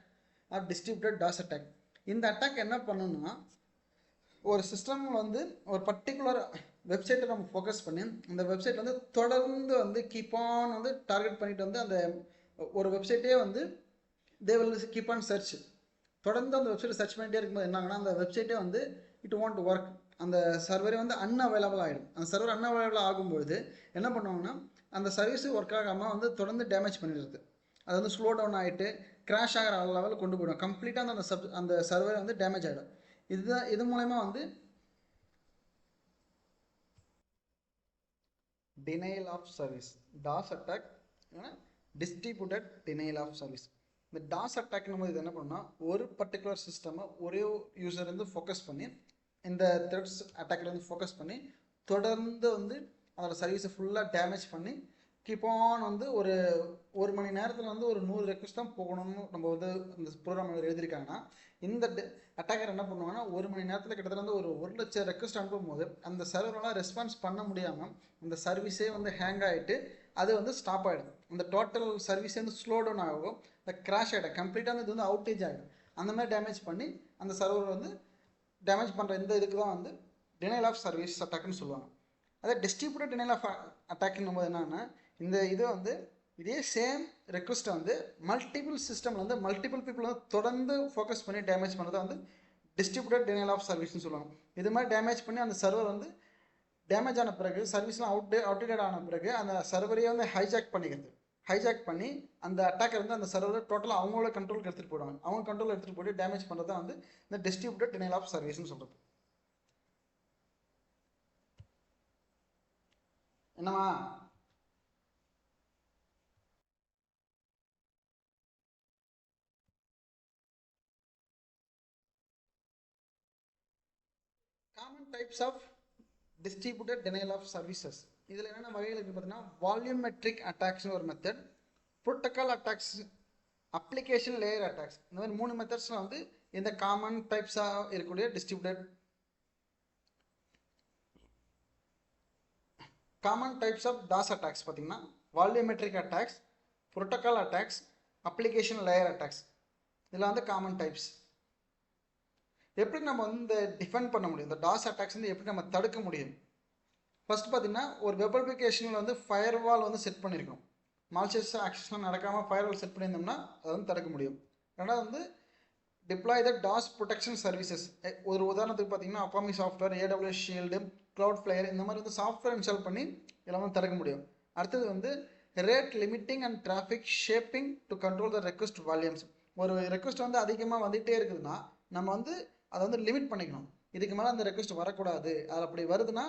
or distributed DoS attack. இந்த அட்டாக் என்ன பண்ணணும்னா ஒரு சிஸ்டம் வந்து ஒரு பர்டிகுலர் வெப்சைட்டை நம்ம ஃபோக்கஸ் பண்ணி அந்த வெப்சைட் வந்து தொடர்ந்து வந்து கீப் ஆன் வந்து டார்கெட் பண்ணிட்டு வந்து அந்த ஒரு வெப்சைட்டே வந்து they will keep on search. தொடர்ந்து அந்த வெப்சைட்டை சர்ச் பண்ணிகிட்டே இருக்கும்போது என்ன ஆகுனா அந்த வெப்சைட்டே வந்து இட் வாண்ட் டு ஒர்க். அந்த சர்வரே வந்து அன்அவைலபிள் ஆகிடும். அந்த சர்வர் அன்அவைலபிள் ஆகும்பொழுது என்ன பண்ணுவாங்கன்னா அந்த சர்வீஸு ஒர்க் ஆகாமல் வந்து தொடர்ந்து டேமேஜ் பண்ணிடுறது. அது வந்து ஸ்லோ டவுன் ஆகிட்டு கிராஷ் ஆகிற லெவலில் கொண்டு போயிடும். கம்ப்ளீட்டாக அந்த சர்வர் வந்து டேமேஜ் ஆகிடும். இது மூலமா வந்து denial of service DoS attack distributed denial of service. இந்த டாஸ் அட்டாக்னும் போது இது என்ன பண்ணணும்னா ஒரு பர்டிகுலர் சிஸ்டமை ஒரே யூசர் வந்து ஃபோக்கஸ் பண்ணி இந்த த்ரெட்ஸ் அட்டாக்ல வந்து ஃபோக்கஸ் பண்ணி தொடர்ந்து வந்து அதோட சர்வீஸை ஃபுல்லாக டேமேஜ் பண்ணி கீப் ஆன் வந்து ஒரு மணி நேரத்தில் வந்து ஒரு 100 ரெக்வஸ்ட் தான் போகணும்னு நம்ம வந்து இந்த ப்ரோக்ராம் எழுதியிருக்காங்கன்னா இந்த அட்டாக்கர் என்ன பண்ணுவாங்கன்னா 1 மணி நேரத்தில் கிட்டத்தட்ட வந்து ஒரு 1,00,000 ரெக்வஸ்ட் அனுப்பும் போது அந்த சர்வரெலாம் ரெஸ்பான்ஸ் பண்ண முடியாமல் அந்த சர்வீஸே வந்து ஹேங் ஆகிட்டு அது வந்து ஸ்டாப் ஆகிடும். அந்த டோட்டல் சர்வீஸே வந்து ஸ்லோ டவுன் ஆகும், இந்த கிராஷ் ஆகிடும், கம்ப்ளீட்டாக இது வந்து அவுட்டேஜ் ஆகிடும். அந்த மாதிரி டேமேஜ் பண்ணி அந்த சர்வர் வந்து டேமேஜ் பண்ணுற இந்த இதுக்கு தான் வந்து டினையல் ஆஃப் சர்வீஸ் அட்டாக்னு சொல்லுவாங்க. அதே டிஸ்ட்ரிபியூட்டட் டினையல் ஆஃப் அட்டாக்னும் போது என்னன்னா இந்த இது வந்து இதே சேம் ரெக்வஸ்ட்டை வந்து மல்டிபிள் சிஸ்டமில் வந்து மல்டிபிள் பீப்புள் வந்து தொடர்ந்து ஃபோக்கஸ் பண்ணி டேமேஜ் பண்ணுறதை வந்து டிஸ்ட்ரிபியூட்டட் டினையல் ஆஃப் சர்வீஸ்னு சொல்லுவாங்க. இது மாதிரி டேமேஜ் பண்ணி அந்த சர்வர் வந்து டேமேஜ் ஆன பிறகு சர்வீஸ்லாம் அவுட்டேட் ஆன பிறகு அந்த சர்வரையே வந்து ஹைஜாக் பண்ணிக்கிறது. ஹைஜாக் பண்ணி அந்த அட்டாக்கர் வந்து அந்த சர்வரை டோட்டலாக அவங்களோட கண்ட்ரோலுக்கு எடுத்துகிட்டு போயிடுவாங்க. அவங்க கண்ட்ரோல் எடுத்துகிட்டு போய்ட்டு டேமேஜ் பண்ணுறது தான் வந்து இந்த டிஸ்ட்ரிபியூட்டட் டினையல் ஆஃப் சர்வீஸ்னு சொல்கிறது. என்னமா common types of distributed denial of services. இதில் என்னென்ன வகைகள் இருக்குது பார்த்தீங்கன்னா வால்யூமெட்ரிக் அட்டாக்ஸ்னு ஒரு method, protocol attacks, application layer attacks. இந்த மாதிரி 3 மெத்தட்ஸில் வந்து இந்த காமன் டைப்ஸாக இருக்கக்கூடிய distributed common types of DoS attacks பார்த்தீங்கன்னா volumetric attacks, protocol attacks, application layer attacks. இதில் வந்து காமன் டைப்ஸ். எப்படி நம்ம வந்து டிஃபெண்ட் பண்ண முடியும், இந்த டாஸ் அட்டாக்ஸ் வந்து எப்படி நம்ம தடுக்க முடியும்? ஃபர்ஸ்ட் பார்த்தீங்கன்னா ஒரு வெப் அப்ளிகேஷனில் வந்து ஃபயர்வால் வந்து செட் பண்ணியிருக்கோம். மால்சியஸ் ஆக்சஸ்லாம் நடக்காமல் ஃபயர்வால் செட் பண்ணியிருந்தோம்னா அதை வந்து தடுக்க முடியும். ரெண்டாவது வந்து deploy the DoS protection services. ஒரு உதாரணத்துக்கு பார்த்தீங்கன்னா அப்பாமி software, AWS shield, Cloudflare இந்த மாதிரி வந்து சாஃப்ட்வேர் இன்ஸ்டால் பண்ணி எல்லாமே தடுக்க முடியும். அடுத்தது வந்து rate limiting and traffic shaping to control the request volumes. ஒரு ரெக்வஸ்ட் வந்து அதிகமாக வந்துகிட்டே இருக்குதுன்னா நம்ம வந்து அதை வந்து லிமிட் பண்ணிக்கணும். இதுக்கு மேலே அந்த ரெக்வஸ்ட் வரக்கூடாது. அது அப்படி வருதுன்னா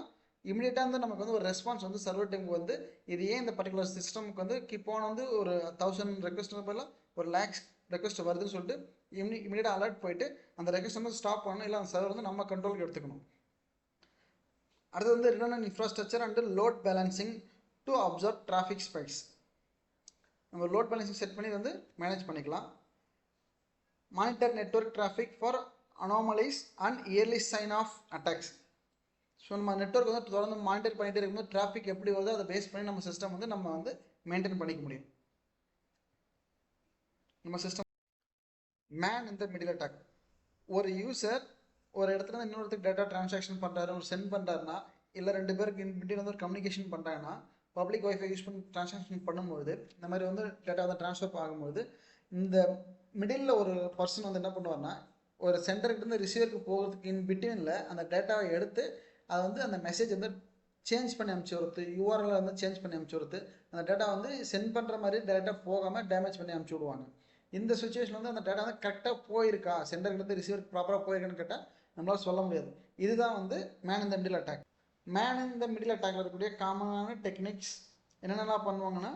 இமீடியட்டாக வந்து நமக்கு வந்து ஒரு ரெஸ்பான்ஸ் வந்து சர்வர் டைமுக்கு வந்து இது ஏன் இந்த பர்டிகுலர் சிஸ்டமுக்கு வந்து கீப் ஆன் வந்து ஒரு 1000 ரெக்வஸ்ட் பதிலாக ஒரு lakhs ரெக்வஸ்ட் வருதுன்னு சொல்லிட்டு இமீடியட்டாக அலர்ட் போயிட்டு அந்த ரெக்வஸ்ட் வந்து ஸ்டாப் பண்ணணும், இல்லை அந்த சர்வர் வந்து நம்ம கண்ட்ரோலுக்கு எடுத்துக்கணும். அடுத்து வந்து redundant infrastructure and load balancing to observe traffic spikes. நம்ம லோட் பேலன்சிங் செட் பண்ணி வந்து மேனேஜ் பண்ணிக்கலாம். Monitor network traffic for anomalies and early sign of attacks. So நம்ம நெட்வொர்க் வந்து தொடர்ந்து மானிட்டர் பண்ணிகிட்டே இருக்கும்போது டிராஃபிக் எப்படி வருதோ அதை பேஸ் பண்ணி நம்ம சிஸ்டம் வந்து நம்ம வந்து மெயின்டைன் பண்ணிக்க முடியும். நம்ம சிஸ்டம் மேன் இந்த மிடில் அட்டாக். ஒரு யூசர் ஒரு இடத்துல இருந்து இன்னொருத்துக்கு டேட்டா டிரான்சாக்ஷன் பண்ணுறாரு, ஒரு சென்ட் பண்ணுறாருன்னா, இல்லை 2 பேருக்கு இன்பிட்வீன் வந்து ஒரு கம்யூனிகேஷன் பண்ணுறாங்கன்னா, பப்ளிக் வைஃபை யூஸ் பண்ணி டிரான்சாக்ஷன் பண்ணும்போது இந்த மாதிரி வந்து டேட்டா வந்து ட்ரான்ஸ்ஃபர் ஆகும்போது இந்த மிடில் ஒரு பர்சன் வந்து என்ன பண்ணுவார்னா, ஒரு சென்டர்கிட்ட ரிசீவருக்கு போகிறதுக்கு இன்பிட்வீனில் அந்த டேட்டாவை எடுத்து அதை வந்து அந்த மெசேஜ் வந்து சேஞ்ச் பண்ணி அனுப்பிச்சி வருது, யூஆர்எல் வந்து சேஞ்ச் பண்ணி அனுப்பிச்சி வருது, அந்த டேட்டா வந்து சென்ட் பண்ணுற மாதிரி டேரெக்டாக போகாமல் டேமேஜ் பண்ணி அனுப்பிச்சி விடுவாங்க. இந்த சுச்சுவேஷன் வந்து அந்த டேட்டா வந்து கரெக்டாக போயிருக்கா, சென்டர்கிட்ட ரிசீவருக்கு ப்ராப்பராக போயிருக்கான்னு கேட்டால் நம்மளால் சொல்ல முடியாது. இதுதான் வந்து மேன் இந்த மிடில் அட்டாக். மேன் இந்த மிடில் அட்டாக்ல இருக்கக்கூடிய காமனான டெக்னிக்ஸ் என்னென்னலாம் பண்ணுவாங்கன்னா,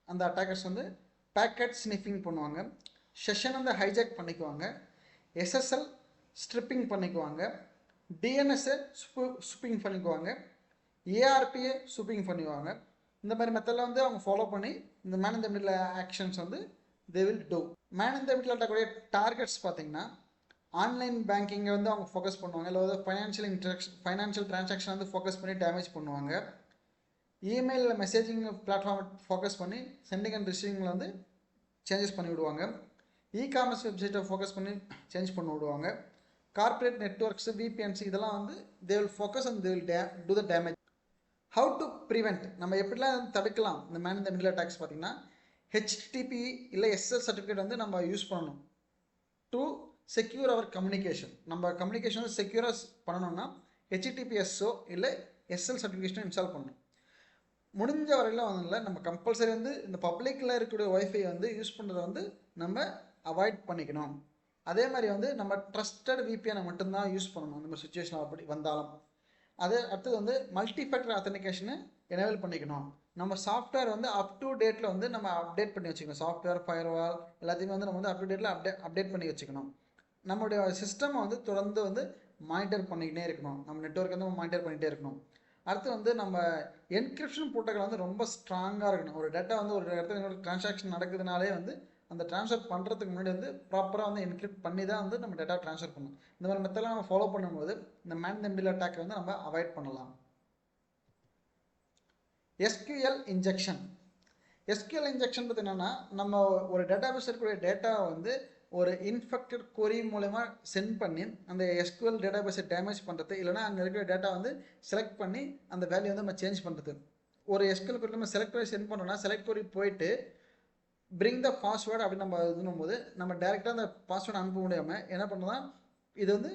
அந்த அட்டாக்கர்ஸ் வந்து பேக்கெட் ஸ்னிஃபிங் பண்ணுவாங்க, செஷன் வந்து ஹைஜாக் பண்ணிக்குவாங்க, எஸ்எஸ்எல் ஸ்ட்ரிப்பிங் பண்ணிக்குவாங்க, டிஎன்எஸ்ஸை ஸ்பிங் பண்ணிக்குவாங்க, ஏஆர்பியை ஸ்பிங் பண்ணுவாங்க. இந்த மாதிரி மெத்தடில் வந்து அவங்க ஃபாலோ பண்ணி இந்த மேன் இந்த மிடில் ஆக்ஷன்ஸ் வந்து தே வில் டூ. மேன் இந்த மிடில் அட்டாக்குடைய டார்கெட்ஸ் பார்த்தீங்கன்னா, ஆன்லைன் பேங்கிங்கை வந்து அவங்க ஃபோக்கஸ் பண்ணுவாங்க, இல்லை வந்து ஃபைனான்ஷியல் ட்ரான்சாக்ஷன் வந்து ஃபோக்கஸ் பண்ணி டேமேஜ் பண்ணுவாங்க, இமெயில் மெசேஜிங் பிளாட்ஃபார்ம் ஃபோக்கஸ் பண்ணி சென்டிங் அண்ட் ரிசீவிங்கில் வந்து சேஞ்சஸ் பண்ணி விடுவாங்க, இ-காமர்ஸ் வெப்சைட்டை ஃபோக்கஸ் பண்ணி சேஞ்ச் பண்ணி விடுவாங்க, கார்பரேட் நெட்ஒர்க்ஸு விபிஎன்ஸ் இதெல்லாம் வந்து they will focus and they will do the damage. How to prevent, நம்ம எப்படிலாம் தடுக்கலாம் இந்த மேன் இந்த மிடில் அட்டாக்ஸ் பார்த்தீங்கன்னா, ஹெச்டிடிபி இல்லை எஸ்எல் சர்டிஃபிகேட் வந்து நம்ம யூஸ் பண்ணணும் டு செக்யூர் அவர் கம்யூனிகேஷன். நம்ம கம்யூனிகேஷன் வந்து செக்யூராக பண்ணணும்னா ஹெச்டிடிபிஎஸ்ஸோ இல்லை எஸ்எல் சர்டிஃபிகேஷனோ இன்ஸ்டால் பண்ணணும். முடிஞ்ச வரையிலும் வந்து நம்ம கம்பல்சரி வந்து இந்த பப்ளிக்கில் இருக்கக்கூடிய ஒய்ஃபை வந்து யூஸ் பண்ணுறதை வந்து நம்ம அவாய்ட் பண்ணிக்கணும். அதே மாதிரி வந்து நம்ம ட்ரஸ்டட் விபிஎனை மட்டும்தான் யூஸ் பண்ணணும் இந்த மாதிரி சுச்சுவேஷன் அப்படி வந்தாலும். அது அடுத்தது வந்து மல்டி ஃபேக்டர் ஆத்தென்டிகேஷனை எனேபிள் பண்ணிக்கணும். நம்ம சாஃப்ட்வேர் வந்து அப் டு டேட்டில் வந்து நம்ம அப்டேட் பண்ணி வச்சுக்கணும். சாஃப்ட்வேர் ஃபயர்வால் எல்லாத்தையுமே வந்து நம்ம வந்து அப் டு டேட்டில் அப்டேட் பண்ணி வச்சுக்கணும். நம்மளுடைய சிஸ்டம் வந்து தொடர்ந்து வந்து மானிட்டர் பண்ணிக்கிட்டே இருக்கணும், நம்ம நெட்வொர்க் வந்து மானிட்டர் பண்ணிகிட்டே இருக்கணும். அடுத்து வந்து நம்ம என்கிரிப்ஷன் ப்ரோட்டோக்கால் வந்து ரொம்ப ஸ்ட்ராங்காக இருக்கணும். ஒரு டேட்டா வந்து ஒரு இடத்துல இன்னொரு ட்ரான்சாக்ஷன் நடக்குதுனாலே வந்து அந்த ட்ரான்ஸ்ஃபர் பண்ணுறதுக்கு முன்னாடி வந்து ப்ராப்பராக வந்து என்கிரிப்ட் பண்ணி தான் வந்து நம்ம டேட்டா ட்ரான்ஸ்ஃபர் பண்ணணும். இந்த மாதிரி மெத்தட்லாம் நம்ம ஃபாலோ பண்ணும்போது இந்த மேன் இந்த மிடில் அட்டாக் வந்து நம்ம அவாய்ட் பண்ணலாம். SQL injection. எஸ்கியூஎல் இன்ஜெக்ஷன் பற்றி என்னென்னா, நம்ம ஒரு டேட்டா பேஸ் இருக்கக்கூடிய டேட்டாவை வந்து ஒரு இன்ஃபெக்டட் கொரி மூலமா சென்ட் பண்ணி அந்த எஸ்கியூஎல் டேட்டா பேஸை டேமேஜ் பண்ணுறது, இல்லைனா அங்கே இருக்கிற டேட்டா வந்து செலக்ட் பண்ணி அந்த வேல்யூ வந்து நம்ம சேஞ்ச் பண்ணுறது. ஒரு எஸ்கியூஎல் கொரி நம்ம செலக்ட் பண்ணி சென்ட் பண்ணோம்னா செலக்ட் கொரி போயிட்டு பிரிங் த பாஸ்வேர்டு அப்படின்னு நம்ம இதுன்னும் போது நம்ம டேரெக்டாக அந்த பாஸ்வேர்டு அனுப்ப முடியாமல் என்ன பண்ணுறோம்னா, இது வந்து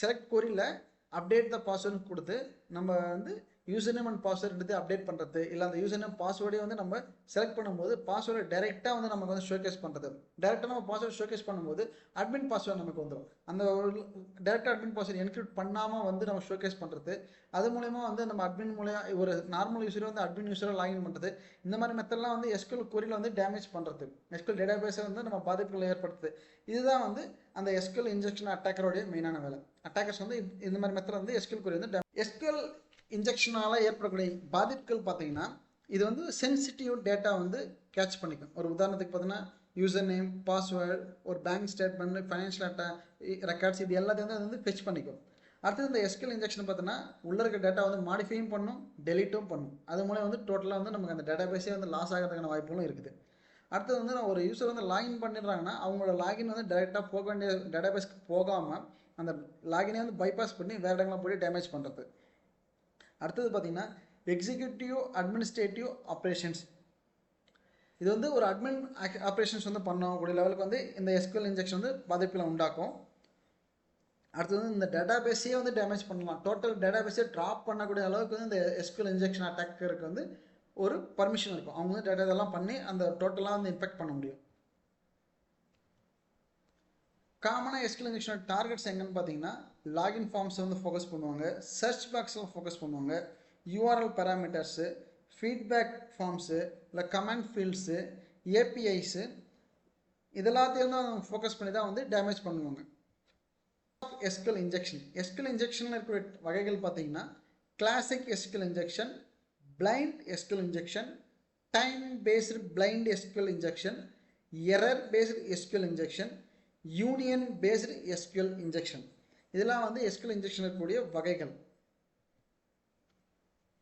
செலக்ட் கொரியில் அப்டேட் த பாஸ்வேர்டு கொடுத்து நம்ம வந்து யூசர் நேம் அண்ட் பாஸ்வேர்டு எடுத்து அப்டேட் பண்ணுறது, இல்லை அந்த யூசர் நேம் பாஸ்வேர்டே வந்து நம்ம செலக்ட் பண்ணும்போது பாஸ்வேர்டு டேரெக்டாக வந்து நமக்கு வந்து ஷோகேஸ் பண்ணுறது. டேரெக்டாக நம்ம பாஸ்வேர்டு ஷோகேஸ் பண்ணும்போது அட்மின் பாஸ்வேர்டு நமக்கு வந்துடும். அந்த டேரெக்டாக அட்மின் பாஸ்வேர்டு என்கிரிப்ட் பண்ணாமல் வந்து நம்ம ஷோகேஸ் பண்ணுறது, அது மூலயமா வந்து நம்ம அட்மின் மூலம் ஒரு நார்மல் யூஸரை வந்து அட்மின் யூஸராக லாகின் பண்ணுறது. இந்த மாதிரி மெத்தட்லாம் வந்து எஸ்கியூஎல் கொரியில் வந்து டேமேஜ் பண்ணுறது, எஸ்கியூஎல் டேட்டா பேஸை வந்து நம்ம பாதிப்புகளை ஏற்படுத்துது. இதுதான் வந்து அந்த எஸ்கியூஎல் இன்ஜெக்ஷன் அட்டாக்கரோடைய மெயினான வேலை. அட்டாக்கர்ஸ் வந்து இந்த மாதிரி மெத்தட் வந்து எஸ்கியூஎல் கொரி வந்து எஸ்கியூஎல் இன்ஜெக்ஷனால் ஏற்படக்கூடிய பாதிப்புகள் பார்த்தீங்கன்னா, இது வந்து சென்சிட்டிவ் டேட்டா வந்து கேட்ச் பண்ணிக்கும். ஒரு உதாரணத்துக்கு பார்த்தீங்கன்னா யூசர் நேம், பாஸ்வேர்டு, ஒரு bank statement, financial data records, இது எல்லாத்தையும் வந்து அது வந்து ஃபெச் பண்ணிக்கும். அடுத்தது இந்த எஸ்கியூஎல் இன்ஜெக்ஷன் பார்த்தீங்கன்னா உள்ள இருக்க டேட்டா வந்து மாடிஃபையும் பண்ணும், டெலிட்டும் பண்ணும். அது மூலம் வந்து டோட்டலாக வந்து நமக்கு அந்த டேட்டா பேஸே வந்து லாஸ் ஆகிறதுக்கான வாய்ப்புகளும் இருக்குது. அடுத்தது வந்து ஒரு யூஸர் வந்து லாகின் பண்ணிடுறாங்கன்னா அவங்களோட லாகின் வந்து டைரெக்டாக போக வேண்டிய டேட்டா பேஸ்க்கு போகாமல் அந்த லாகினை வந்து பைபாஸ் பண்ணி வேறு இடங்கள்லாம் போய் டேமேஜ் பண்ணுறது. அடுத்தது பார்த்தீங்கன்னா எக்ஸிக்யூட்டிவ் அட்மினிஸ்ட்ரேட்டிவ் ஆப்ரேஷன்ஸ். இது வந்து ஒரு அட்மின் ஆப்ரேஷன்ஸ் வந்து பண்ணக்கூடிய லெவலுக்கு வந்து இந்த எஸ்கியூஎல் இன்ஜெக்ஷன் வந்து பாதிப்புகளை உண்டாக்கும். அடுத்தது வந்து இந்த டேட்டா பேஸையே வந்து டேமேஜ் பண்ணலாம். டோட்டல் டேட்டா பேஸை ட்ராப் பண்ணக்கூடிய அளவுக்கு வந்து இந்த எஸ்கியூஎல் இன்ஜெக்ஷன் அட்டாக்கருக்கு வந்து ஒரு பர்மிஷன் இருக்கும். அவங்க வந்து டேட்டா இதெல்லாம் பண்ணி அந்த டோட்டலாக வந்து இன்ஃபெக்ட் பண்ண முடியும். காமனாக எஸ்கியூஎல் இன்ஜெக்ஷன் டார்கெட்ஸ் எங்கன்னு பார்த்தீங்கன்னா, லாகின் ஃபார்ம்ஸ் வந்து ஃபோக்கஸ் பண்ணுவாங்க, சர்ச் பாக்ஸில் ஃபோக்கஸ் பண்ணுவாங்க, யூஆர்எல் பேராமீட்டர்ஸு, ஃபீட்பேக் ஃபார்ம்ஸு, இல்லை கமெண்ட் ஃபீல்ட்ஸு, ஏபிஐஸு, இதெல்லாத்தையும் தான் ஃபோக்கஸ் பண்ணி தான் வந்து டேமேஜ் பண்ணுவாங்க. SQL injection. எஸ்கியூஎல் இன்ஜெக்ஷனில் இருக்கிற வகைகள் பார்த்தீங்கன்னா, classic SQL injection, blind SQL injection, time based blind SQL injection, error based SQL injection, union based SQL injection. இதெல்லாம் வந்து எஸ்கியூஎல் இன்ஜெக்ஷன் இருக்கக்கூடிய வகைகள்.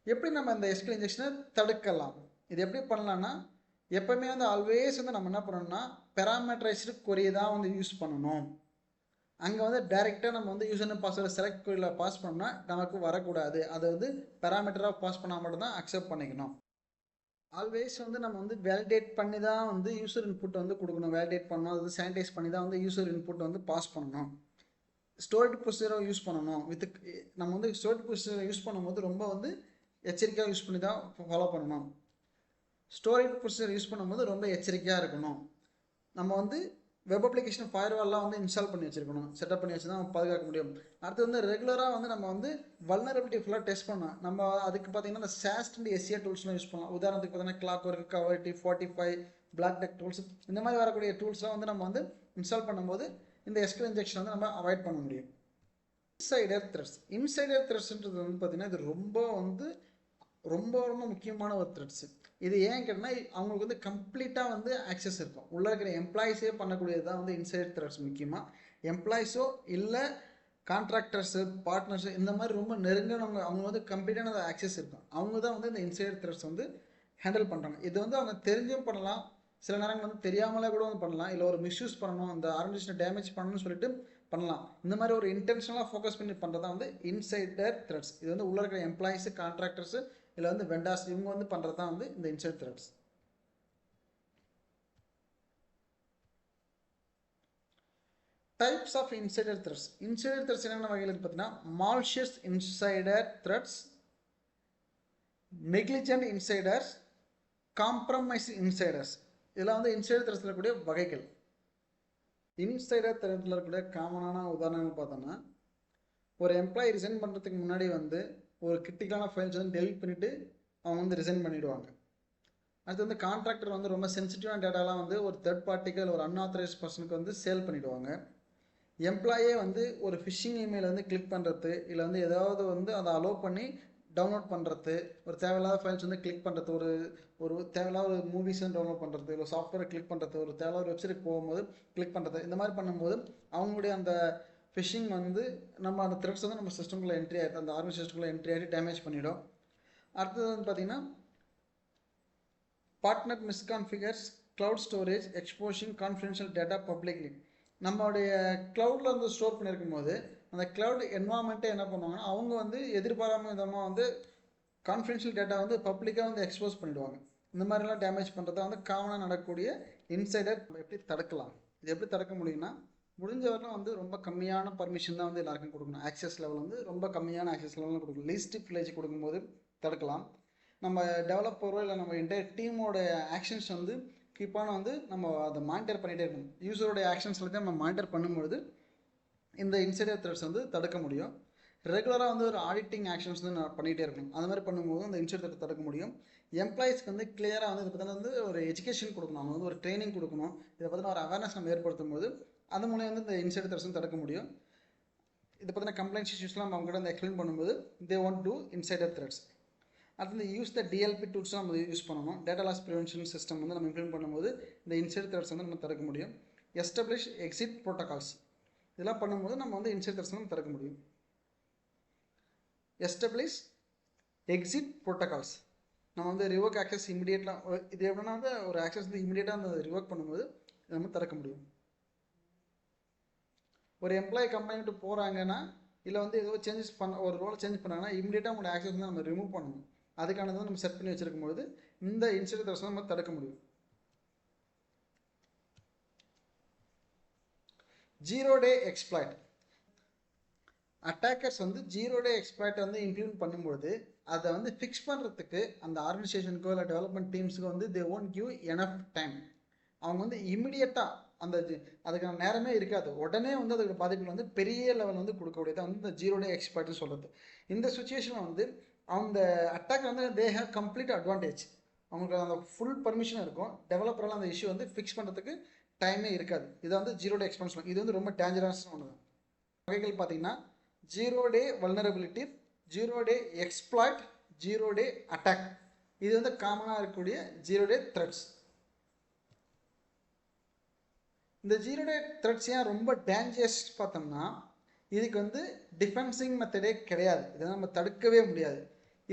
எப்படி நம்ம இந்த எஸ்கியூஎல் இன்ஜெக்ஷனை தடுக்கலாம்? இது எப்படி பண்ணலாம்னா, எப்பவுமே வந்து ஆல்வேஸ் வந்து நம்ம என்ன பண்ணணும்னா பெராமீட்டரைஸ்டு கொரி தான் வந்து யூஸ் பண்ணணும். அங்கே வந்து டைரெக்டாக நம்ம வந்து யூசர் நேம் பாஸ்வேர்டு செலக்ட் கொரியில் பாஸ் பண்ணோம்னா நமக்கு வரக்கூடாது. அதை வந்து பெராமீட்டராக பாஸ் பண்ணால் மட்டும்தான் அக்செப்ட் பண்ணிக்கணும். ஆல்வேஸ் வந்து நம்ம வந்து வேலிடேட் பண்ணி தான் வந்து யூசர் இன்புட் வந்து கொடுக்கணும். வேலிடேட் பண்ணணும், அது சானிடைஸ் பண்ணி தான் வந்து யூசர் இன்புட் வந்து பாஸ் பண்ணணும். ஸ்டோரேஜ் ப்ரொசீஜரை யூஸ் பண்ணணும். நம்ம வந்து ஸ்டோரேஜ் ப்ரொசீஜரை யூஸ் பண்ணும்போது ரொம்ப வந்து எச்சரிக்கையாக யூஸ் பண்ணி தான் ஃபாலோ பண்ணணும். ஸ்டோரேஜ் ப்ரொசீஜர் யூஸ் பண்ணும்போது ரொம்ப எச்சரிக்கையாக இருக்கணும். நம்ம வந்து வெப் அப்ளிகேஷன் ஃபயர்வால்லாம் வந்து இன்ஸ்டால் பண்ணி வச்சுருக்கணும். செட்டப் பண்ணி வச்சு தான் பாதுகாக்க முடியும். அடுத்து வந்து ரெகுலராக வந்து நம்ம வந்து வல்னரபிலிட்டி ஃபுல்லாக டெஸ்ட் பண்ணலாம். நம்ம அதுக்கு பார்த்தீங்கன்னா இந்த சாஸ்ட் அண்ட் எஸ்சிஏ டூல்ஸ்லாம் யூஸ் பண்ணலாம். உதாரணத்துக்கு பார்த்தீங்கன்னா Klocwork, Coverity, 45, Black Duck tools, இந்த மாதிரி வரக்கூடிய டூல்ஸ்லாம் வந்து நம்ம வந்து இன்ஸ்டால் பண்ணும்போது இந்த எஸ்கியூஎல் இன்ஜெக்ஷன் வந்து நம்ம அவாய்ட் பண்ண முடியும். Insider threats. இன்சைடர் த்ரெட்ஸ்ன்றது வந்து பார்த்தீங்கன்னா இது ரொம்ப ரொம்ப முக்கியமான ஒரு த்ரெட்ஸ். இது ஏன் கேட்டால் அவங்களுக்கு வந்து கம்ப்ளீட்டாக வந்து ஆக்சஸ் இருக்கும். உள்ளே இருக்கிற எம்ப்ளாயிஸே பண்ணக்கூடியது தான் வந்து இன்சைடர் த்ரெட்ஸ். முக்கியமாக எம்ப்ளாயிஸோ இல்லை கான்ட்ராக்டர்ஸு, பார்ட்னர்ஸு, இந்த மாதிரி ரொம்ப நெருங்கினவங்க அவங்க வந்து கம்ப்ளீட்டான ஆக்சஸ் இருக்கும். அவங்க தான் வந்து இந்த இன்சைடர் த்ரெட்ஸ் வந்து ஹேண்டில் பண்ணுறாங்க. இது வந்து அவங்க தெரிஞ்சும் பண்ணலாம், சில நேரங்கள் வந்து தெரியாமலே கூட வந்து பண்ணலாம். இல்லை ஒரு மிஸ்யூஸ் பண்ணணும், அந்த ஆர்கனைசேஷனை டேமேஜ் பண்ணணும்னு சொல்லிட்டு பண்ணலாம். இந்த மாதிரி ஒரு இன்டென்ஷனலாக ஃபோக்கஸ் பண்ணி பண்ணுறதா வந்து இன்சைடர் த்ரெட்ஸ். இது வந்து உள்ளே இருக்கிற எம்ப்ளாயிஸு, கான்ட்ராக்டர்ஸு, இல்லை வந்து வெண்டார்ஸ், இவங்க வந்து பண்ணுறது தான் வந்து இந்த insider threats. Types of insider threats. Insider threats என்னென்ன வகையில் பார்த்தீங்கன்னா malicious insider threats, negligent insiders, compromise insiders. இதெல்லாம் வந்து இன்சைடர் த்ரெட்ஸில் இருக்கக்கூடிய வகைகள். இன்சைடர் த்ரெட்ல இருக்கக்கூடிய காமனான உதாரணங்கள் பார்த்தோம்னா, ஒரு எம்ப்ளாயி ரிசைன் பண்ணுறதுக்கு முன்னாடி வந்து ஒரு கிரிட்டிக்கலான ஃபைல்ஸ் வந்து டெலிட் பண்ணிவிட்டு அவங்க வந்து ரிசைன் பண்ணிவிடுவாங்க. அடுத்து வந்து கான்ட்ராக்டர் வந்து ரொம்ப சென்சிட்டிவான டேட்டாலாம் வந்து ஒரு தேர்ட் பார்ட்டிக்கு இல்லை ஒரு அன்ஆத்தரைஸ்ட் பர்சனுக்கு வந்து சேல் பண்ணிவிடுவாங்க. எம்ப்ளாயே வந்து ஒரு ஃபிஷிங் இமெயில் வந்து கிளிக் பண்ணுறது, இல்லை வந்து ஏதாவது வந்து அதை அலோவ் பண்ணி டவுன்லோட் பண்ணுறது, ஒரு தேவையில்லாத ஃபைல்ஸ் வந்து கிளிக் பண்ணுறது, ஒரு தேவையில்லாத ஒரு மூவிஸ் வந்து டவுன்லோட் பண்ணுறது, இல்லை சாஃப்ட்வேரை கிளிக் பண்ணுறது, ஒரு தேவையில்லாத ஒரு வெப்சைட் போகும்போது கிளிக் பண்ணுறது, இந்த மாதிரி பண்ணும்போது அவங்களுடைய அந்த ஃபிஷிங் வந்து நம்ம அந்த த்ரெட்ஸ் வந்து நம்ம சிஸ்டம்குள்ளே என்ட்ரி ஆகிடுது, அந்த ஆர்கனைசேஷன் சிஸ்டம்குள்ளே என்ட்ரி ஆகிட்டு டேமேஜ் பண்ணிவிடும். அடுத்தது வந்து பார்த்திங்கன்னா partner misconfigures cloud storage exposing confidential data publicly. நம்மளுடைய க்ளவுடில் வந்து ஸ்டோர் பண்ணியிருக்கும் போது அந்த க்ளவுட் என்வாமெண்ட்டே என்ன பண்ணுவாங்கன்னா அவங்க வந்து எதிர்பாராம விதமாக வந்து கான்ஃபிடென்ஷியல் டேட்டா வந்து பப்ளிக்காக வந்து எக்ஸ்போஸ் பண்ணிவிடுவாங்க. இந்த மாதிரிலாம் டேமேஜ் பண்ணுறதா வந்து காமனாக நடக்கக்கூடிய இன்சைடர். எப்படி தடுக்கலாம்? இது எப்படி தடுக்க முடியும்னா, முடிஞ்ச வரலாம் வந்து ரொம்ப கம்மியான பர்மிஷன் தான் வந்து எல்லாருக்கும் கொடுக்கணும். ஆக்சஸ் லெவல் வந்து ரொம்ப கம்மியான ஆக்சஸ் லெவலில் கொடுக்கணும். லீஸ்ட் ப்ரிவிலேஜ் கொடுக்கும்போது தடுக்கலாம். நம்ம டெவலப்பரோ இல்லை நம்ம என்டையர் டீமோட ஆக்ஷன்ஸ் வந்து கீப்பான வந்து நம்ம அதை மானிட்டர் பண்ணிகிட்டே இருக்கணும். யூஸரோடைய ஆக்ஷன்ஸ் எல்லாத்தையும் நம்ம மானிட்டர் பண்ணும்பொழுது இந்த இன்சைடர் த்ரெட்ஸ் வந்து தடுக்க முடியும். ரெகுலராக வந்து ஒரு ஆடிட்டிங் ஆக்ஷன்ஸ் வந்து நான் பண்ணிகிட்டே இருக்கணும். அந்த மாதிரி பண்ணும்போது அந்த இன்சைடர் த்ரெட் தடுக்க முடியும். எம்ப்ளாயிஸ்க்கு வந்து கிளியராக வந்து இதை பற்றின வந்து ஒரு எஜுகேஷன் கொடுக்கணும், அவங்க வந்து ஒரு ட்ரைனிங் கொடுக்கணும். இதை பற்றின ஒரு அவேர்னஸ் நம்ம ஏற்படுத்தும் போது அது மூலம் வந்து இந்த இன்சைடர் த்ரெட்ஸ் வந்து தடுக்க முடியும். இதை பற்றின கம்ப்ளைண்ட்ஸ் இஷ்யூஸ்லாம் நம்ம அவங்ககிட்ட வந்து எக்ஸ்பிளைன் பண்ணும்போது they want to insider threats. அடுத்து யூஸ் த டிஎல்பி டூல்ஸ்லாம் நம்ம யூஸ் பண்ணணும். டேட்டா லாஸ் ப்ரிவென்ஷன் சிஸ்டம் வந்து நம்ம இம்ப்ளிமெண்ட் பண்ணும்போது இந்த இன்சைடர் த்ரெட்ஸ் வந்து நம்ம தடுக்க முடியும். எஸ்டாப்ளிஷ் எக்ஸிட் ப்ரோட்டோகால்ஸ், இதெல்லாம் பண்ணும்போது நம்ம வந்து இன்சைடர் த்ரெட்ஸ் வந்து தடுக்க முடியும். எஸ்டாப்ளிஷ் எக்ஸிட் ப்ரோட்டோகால்ஸ், நம்ம வந்து ரிவோக் ஆக்சஸ் இமிடியேட்லாம் இது எப்படின்னா வந்து ஒரு ஆக்சஸ் வந்து இமிடியேட்டாக அந்த ரிவோக் பண்ணும்போது நம்ம தடுக்க முடியும். ஒரு எம்ப்ளாயி கம்பெனிட்டு போகிறாங்கன்னா இல்லை வந்து ஏதோ சேஞ்சஸ் ஒரு ரோலை சேஞ்ச் பண்ணாங்கன்னா இமிடியேட்டாக அவங்களோட ஆக்சஸ் வந்து நம்ம ரிமூவ் பண்ணணும். அதுக்கானது வந்து நம்ம செட் பண்ணி வச்சிருக்கும் போது இந்த இன்சைடர் த்ரெட்ஸ் நம்ம தடுக்க முடியும். ஜீரோ டே எக்ஸ்ப்ளாய்ட். அட்டாக்கர்ஸ் வந்து ஜீரோ டே எக்ஸ்ப்ளாய்ட் வந்து இம்ப்ளிமெண்ட் பண்ணும்போது அதை வந்து ஃபிக்ஸ் பண்ணுறதுக்கு அந்த ஆர்கனைசேஷனுக்கோ இல்லை டெவலப்மெண்ட் டீம்ஸுக்கோ வந்து they won't give enough time. அவங்க வந்து இமிடியேட்டாக அந்த அதுக்கான நேரமே இருக்காது. உடனே வந்து அதுக்கு பாதிப்புகள் வந்து பெரிய லெவல் வந்து கொடுக்கக்கூடியது வந்து இந்த ஜீரோ டே எக்ஸ்ப்ளாய்ட்னு சொல்கிறது. இந்த சுச்சுவேஷனில் வந்து அந்த அட்டாக் வந்து தே ஹேவ் கம்ப்ளீட் அட்வான்டேஜ். அவங்களுக்கு அந்த ஃபுல் பர்மிஷன் இருக்கும். டெவலப்பரால் அந்த இஷ்யூ வந்து ஃபிக்ஸ் பண்ணுறதுக்கு டைமே இருக்காது. இதை வந்து ஜீரோ டே எக்ஸ்பான்ஷன், இது வந்து ரொம்ப டேஞ்சரஸான ஒன்று தான். வகைகள் பார்த்தீங்கன்னா ஜீரோ டே வல்னரபிலிட்டி, ஜீரோ டே எக்ஸ்ப்ளாய்ட், ஜீரோ டே அட்டாக். இது வந்து காமனாக இருக்கக்கூடிய ஜீரோ டே த்ரெட்ஸ். இந்த ஜீரோ டே த்ரெட்ஸ் ஏன் ரொம்ப டேஞ்சரஸ் பார்த்தோம்னா, இதுக்கு வந்து டிஃபென்சிங் மெத்தடே கிடையாது. இதை நம்ம தடுக்கவே முடியாது.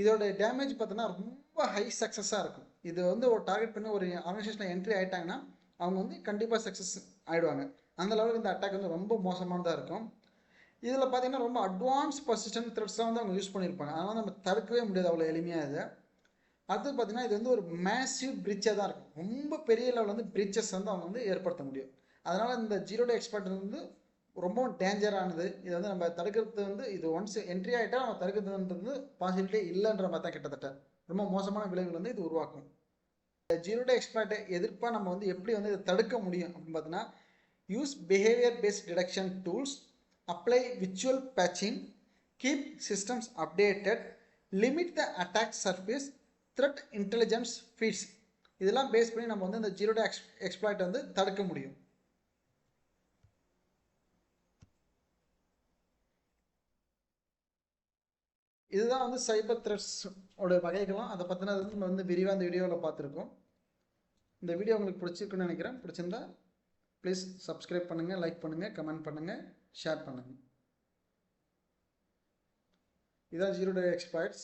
இதோட டேமேஜ் பார்த்தோன்னா ரொம்ப ஹை சக்ஸஸாக இருக்கும். இது வந்து ஒரு டார்கெட் பண்ணி ஒரு ஆர்கனைசேஷனில் என்ட்ரி ஆகிட்டாங்கன்னா அவங்க வந்து கண்டிப்பாக சக்ஸஸ் ஆகிடுவாங்க. அந்த லெவலுக்கு இந்த அட்டாக் வந்து ரொம்ப மோசமானதாக இருக்கும். இதில் பார்த்தீங்கன்னா ரொம்ப அட்வான்ஸ் பர்சிஸ்டன்ட் த்ரெட்ஸ்லாம் வந்து அவங்க யூஸ் பண்ணியிருப்பாங்க. அதனால் நம்ம தடுக்கவே முடியாது அவ்வளோ எளிமையாக இதை. அடுத்து பார்த்தீங்கன்னா இது வந்து ஒரு மேசிவ் பிரிட்ஜாக தான் இருக்கும். ரொம்ப பெரிய லெவலில் வந்து பிரிட்ஜஸ் வந்து அவங்க வந்து ஏற்படுத்த முடியும். அதனால் இந்த ஜீரோ டே எக்ஸ்பர்ட் வந்து ரொம்ப டேஞ்சரானது. இதை வந்து நம்ம தடுக்கிறது வந்து இது ஒன்ஸ் என்ட்ரி ஆகிட்டால் நம்ம தடுக்கிறதுன்றது பாசிபிலிட்டி இல்லைன்ற மாதிரி தான் கிட்டத்தட்ட ரொம்ப மோசமான விளைவுகள் வந்து இது உருவாக்கும். ஜீரோ டே எக்ஸ்பர்ட்டை எதிர்ப்பாக நம்ம வந்து எப்படி வந்து இதை தடுக்க முடியும் அப்படின்னு பார்த்தீங்கன்னா, use behaviour based detection tools, apply virtual patching, keep systems updated, limit the attack surface, threat intelligence feeds. இதெல்லாம் பேஸ் பண்ணி நம்ம வந்து இந்த ஜீரோ டே எக்ஸ்ப்ளாய்ட் வந்து தடுக்க முடியும். இதுதான் வந்து சைபர் த்ரெட்ஸ் ஓட வகைகளும் அதை பற்றினது வந்து நம்ம வந்து விரிவாக இந்த வீடியோவில் பார்த்துருக்கோம். இந்த வீடியோ உங்களுக்கு பிடிச்சிருக்குன்னு நினைக்கிறேன். பிடிச்சிருந்தா ப்ளீஸ் சப்ஸ்கிரைப் பண்ணுங்கள், லைக் பண்ணுங்கள், கமெண்ட் பண்ணுங்கள், ஷேர் பண்ணுங்கள். இதான் ஜீரோ டே எக்ஸ்பர்ட்ஸ்.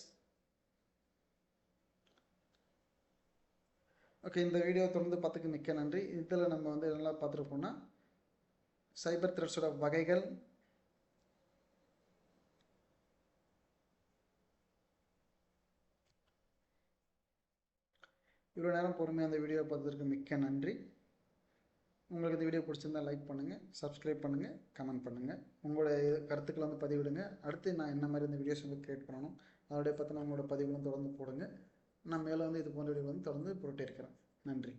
ஓகே, இந்த வீடியோ தொடர்ந்து பார்த்துக்கு மிக்க நன்றி. இதில் நம்ம வந்து இதெல்லாம் பார்த்துருப்போம்னா சைபர் த்ரெட்ஸோட வகைகள், இவ்வளோ நேரம் பொறுமையாக அந்த வீடியோ பார்த்ததுக்கு மிக்க நன்றி. உங்களுக்கு இந்த வீடியோ பிடிச்சிருந்தா லைக் பண்ணுங்கள், சப்ஸ்கிரைப் பண்ணுங்கள், கமெண்ட் பண்ணுங்கள். உங்களுடைய கருத்துக்களை வந்து பதிவிடுங்க. அடுத்து நான் என்ன மாதிரி இந்த வீடியோஸ் வந்து கிரியேட் பண்ணணும் அதோடைய பற்றின உங்களோட பதிவுகளும் தொடர்ந்து போடுங்க. நான் மேலே வந்து இது போன்ற வீடியோ வந்து தொடர்ந்து போட்டே இருக்கிறேன். நன்றி.